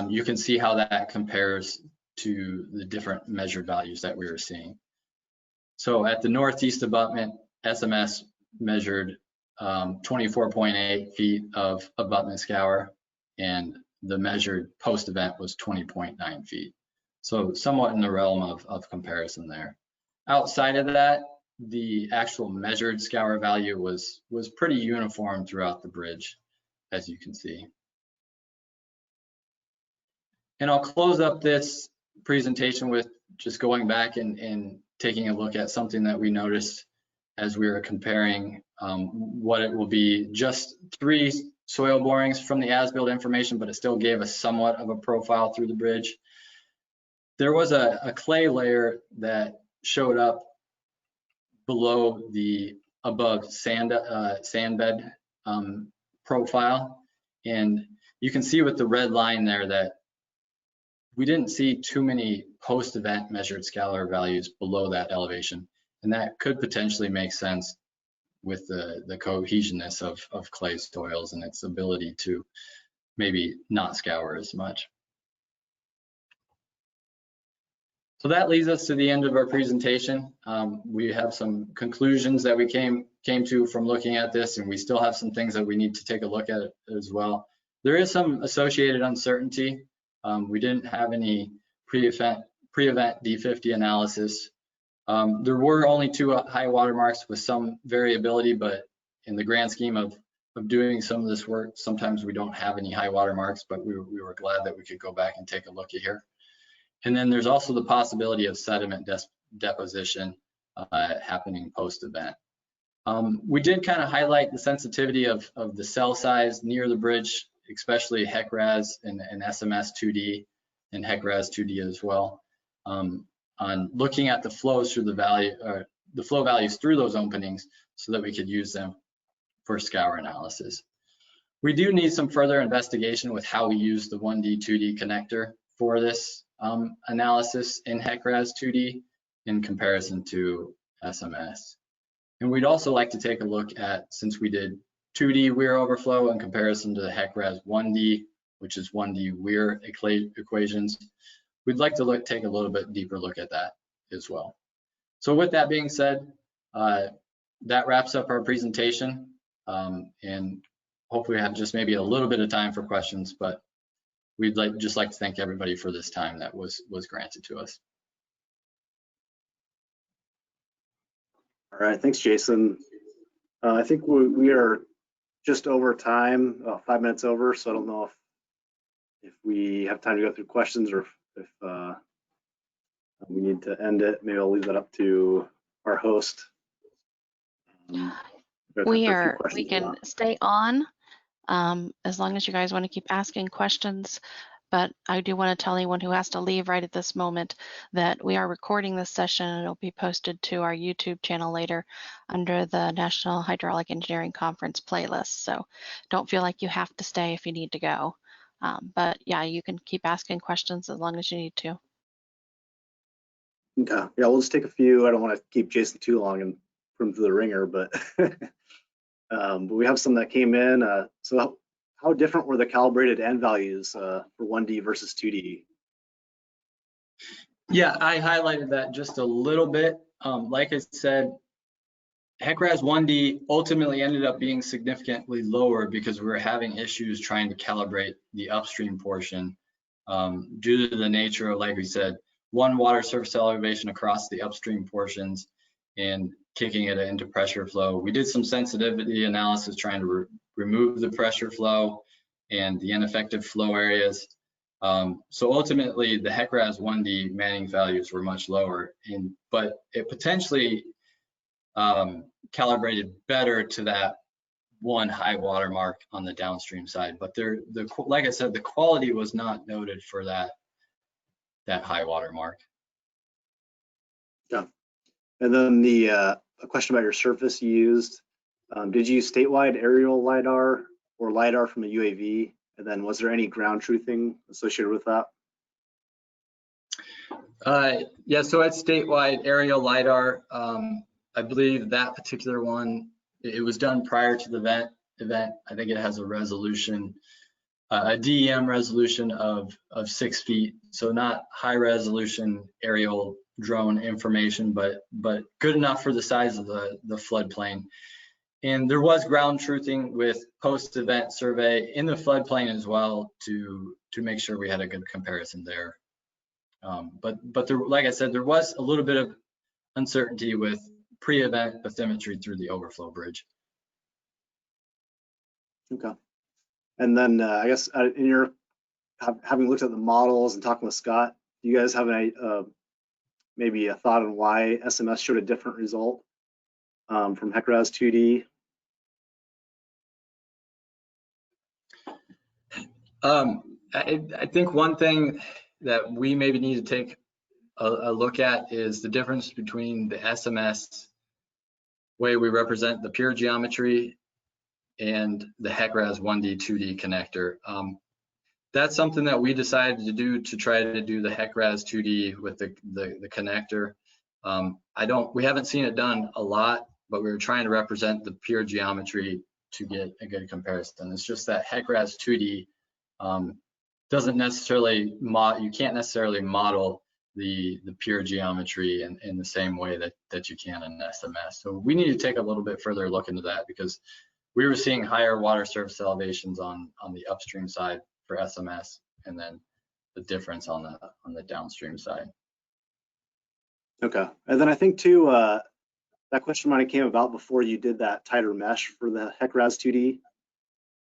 you can see how that compares to the different measured values that we were seeing. So at the northeast abutment, SMS measured 24.8 feet of abutment scour, and the measured post-event was 20.9 feet. So somewhat in the realm of comparison there. Outside of that, the actual measured scour value was pretty uniform throughout the bridge, as you can see. And I'll close up this presentation with just going back and taking a look at something that we noticed as we were comparing what it will be, just 3 soil borings from the as-built information, but it still gave us somewhat of a profile through the bridge. There was a clay layer that showed up below the above sand bed profile, and you can see with the red line there that we didn't see too many post-event measured scalar values below that elevation, and that could potentially make sense with the cohesionness of clay soils and its ability to maybe not scour as much. So that leads us to the end of our presentation. We have some conclusions that we came to from looking at this, and we still have some things that we need to take a look at as well. There is some associated uncertainty. We didn't have any pre-event D50 analysis. There were only 2 high water marks with some variability, but in the grand scheme of doing some of this work, sometimes we don't have any high water marks, but we were glad that we could go back and take a look at here. And then there's also the possibility of sediment deposition happening post-event. We did kind of highlight the sensitivity of the cell size near the bridge, especially HEC-RAS and SMS 2D and HEC-RAS 2D as well, on looking at the flows through the flow values through those openings so that we could use them for scour analysis. We do need some further investigation with how we use the 1D 2D connector for this analysis in HEC-RAS 2D in comparison to SMS. And we'd also like to take a look at, since we did 2D weir overflow in comparison to the HEC-RAS 1D which is 1D Weir equations. We'd like to take a little bit deeper look at that as well. So with that being said, that wraps up our presentation, and hopefully we have just maybe a little bit of time for questions, but we'd just like to thank everybody for this time that was granted to us. All right, thanks, Jason. I think we are just over time, 5 minutes over, so I don't know if we have time to go through questions or if we need to end it. Maybe I'll leave that up to our host. We can stay on as long as you guys want to keep asking questions. But I do want to tell anyone who has to leave right at this moment that we are recording this session and it'll be posted to our YouTube channel later under the National Hydraulic Engineering Conference playlist. So don't feel like you have to stay if you need to go. But yeah, you can keep asking questions as long as you need to. Okay, yeah, we'll just take a few. I don't want to keep Jason too long and put him through the ringer, but but we have some that came in. So how different were the calibrated end values for 1D versus 2D? Yeah, I highlighted that just a little bit. Like I said, HEC-RAS 1D ultimately ended up being significantly lower because we were having issues trying to calibrate the upstream portion due to the nature of, like we said, one water surface elevation across the upstream portions and kicking it into pressure flow. We did some sensitivity analysis trying to remove the pressure flow and the ineffective flow areas. So ultimately, the HEC-RAS 1D Manning values were much lower, but it potentially calibrated better to that one high water mark on the downstream side. But like I said, the quality was not noted for that high water mark. Yeah, and then a question about your surface you used. Did you use statewide aerial LiDAR or LiDAR from a UAV? And then was there any ground truthing associated with that? Yeah, so it's statewide aerial LiDAR. I believe that particular one, it was done prior to the event. I think it has a resolution, a DEM resolution of 6 feet. So not high resolution aerial drone information, but good enough for the size of the floodplain. And there was ground truthing with post-event survey in the floodplain as well to make sure we had a good comparison there. But there, like I said, there was a little bit of uncertainty with pre-event bathymetry through the overflow bridge. Okay. And then I guess in your having looked at the models and talking with Scott, do you guys have maybe a thought on why SMS showed a different result from HEC-RAS 2D? I think one thing that we maybe need to take a look at is the difference between the SMS way we represent the pure geometry and the HEC-RAS 1D 2D connector. That's something that we decided to do to try to do the HEC-RAS 2D with the connector. We haven't seen it done a lot, but we were trying to represent the pure geometry to get a good comparison. It's just that HEC-RAS 2D doesn't necessarily you can't necessarily model the pure geometry in the same way that you can in SMS. So we need to take a little bit further look into that because we were seeing higher water surface elevations on the upstream side for SMS, and then the difference on the downstream side. Okay, and then I think too that question might have came about before you did that tighter mesh for the HEC-RAS 2D,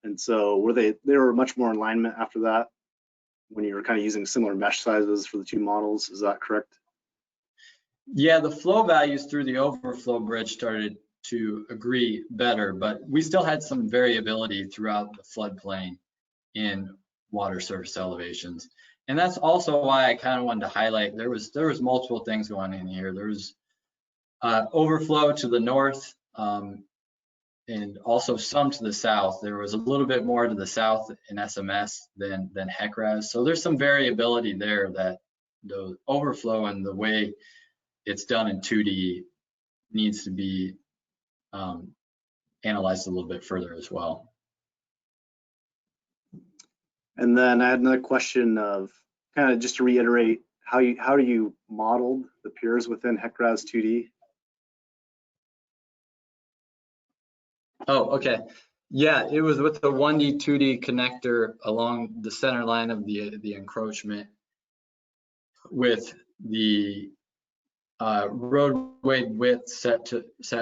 and so they were much more in alignment after that when you were kind of using similar mesh sizes for the two models. Is that correct? Yeah, the flow values through the overflow bridge started to agree better, but we still had some variability throughout the floodplain in water surface elevations. And that's also why I kind of wanted to highlight there was multiple things going in here. There was overflow to the north and also some to the south. There was a little bit more to the south in SMS than HEC-RAS. So there's some variability there that the overflow and the way it's done in 2D needs to be analyzed a little bit further as well. And then I had another question of kind of just to reiterate how do you modeled the piers within HEC-RAS 2D? Oh, okay. Yeah, it was with the 1D, 2D connector along the center line of the encroachment with the roadway width set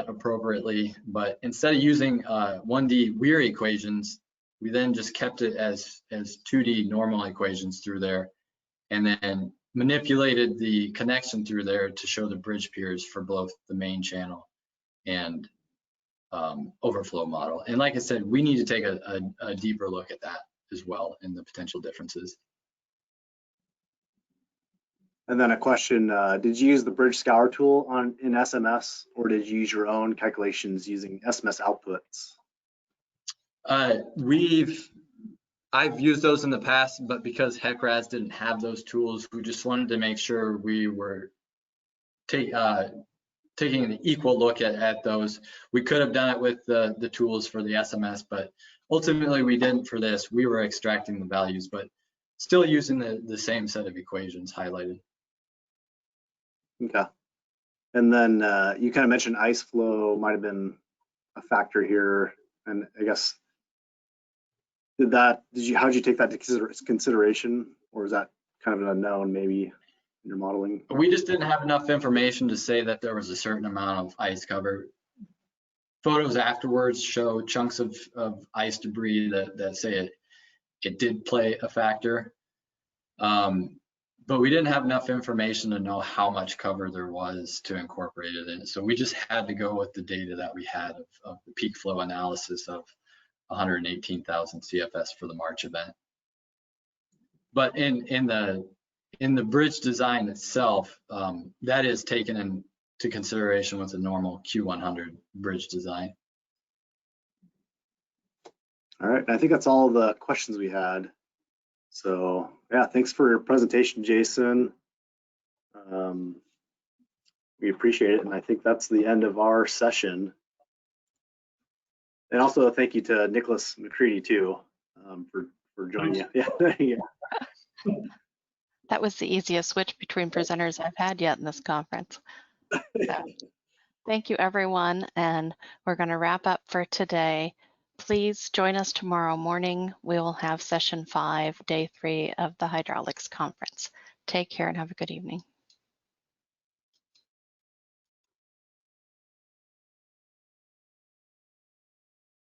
appropriately. But instead of using 1D Weir equations, we then just kept it as 2D normal equations through there, and then manipulated the connection through there to show the bridge piers for both the main channel and overflow model. And like I said, we need to take a deeper look at that as well and the potential differences. And then a question, did you use the bridge scour tool in SMS, or did you use your own calculations using SMS outputs? I've used those in the past, but because HEC-RAS didn't have those tools, we just wanted to make sure we were taking an equal look at those. We could have done it with the tools for the SMS, but ultimately we didn't for this. We were extracting the values, but still using the same set of equations highlighted. Okay. And then you kind of mentioned ice flow might have been a factor here, and I guess how did you take that into consideration, or is that kind of an unknown maybe in your modeling? We just didn't have enough information to say that there was a certain amount of ice cover. Photos afterwards show chunks of ice debris that say it did play a factor. But we didn't have enough information to know how much cover there was to incorporate it in. So we just had to go with the data that we had of the peak flow analysis of 118,000 CFS for the March event. But in the bridge design itself, that is taken into consideration with a normal Q100 bridge design. All right, I think that's all the questions we had. So yeah, thanks for your presentation, Jason. We appreciate it, and I think that's the end of our session. And also thank you to Nicholas McCready too for joining you. Yeah. Yeah. That was the easiest switch between presenters I've had yet in this conference. So, thank you, everyone, and we're going to wrap up for today. Please join us tomorrow morning. We will have session 5, day 3 of the hydraulics conference. Take care and have a good evening.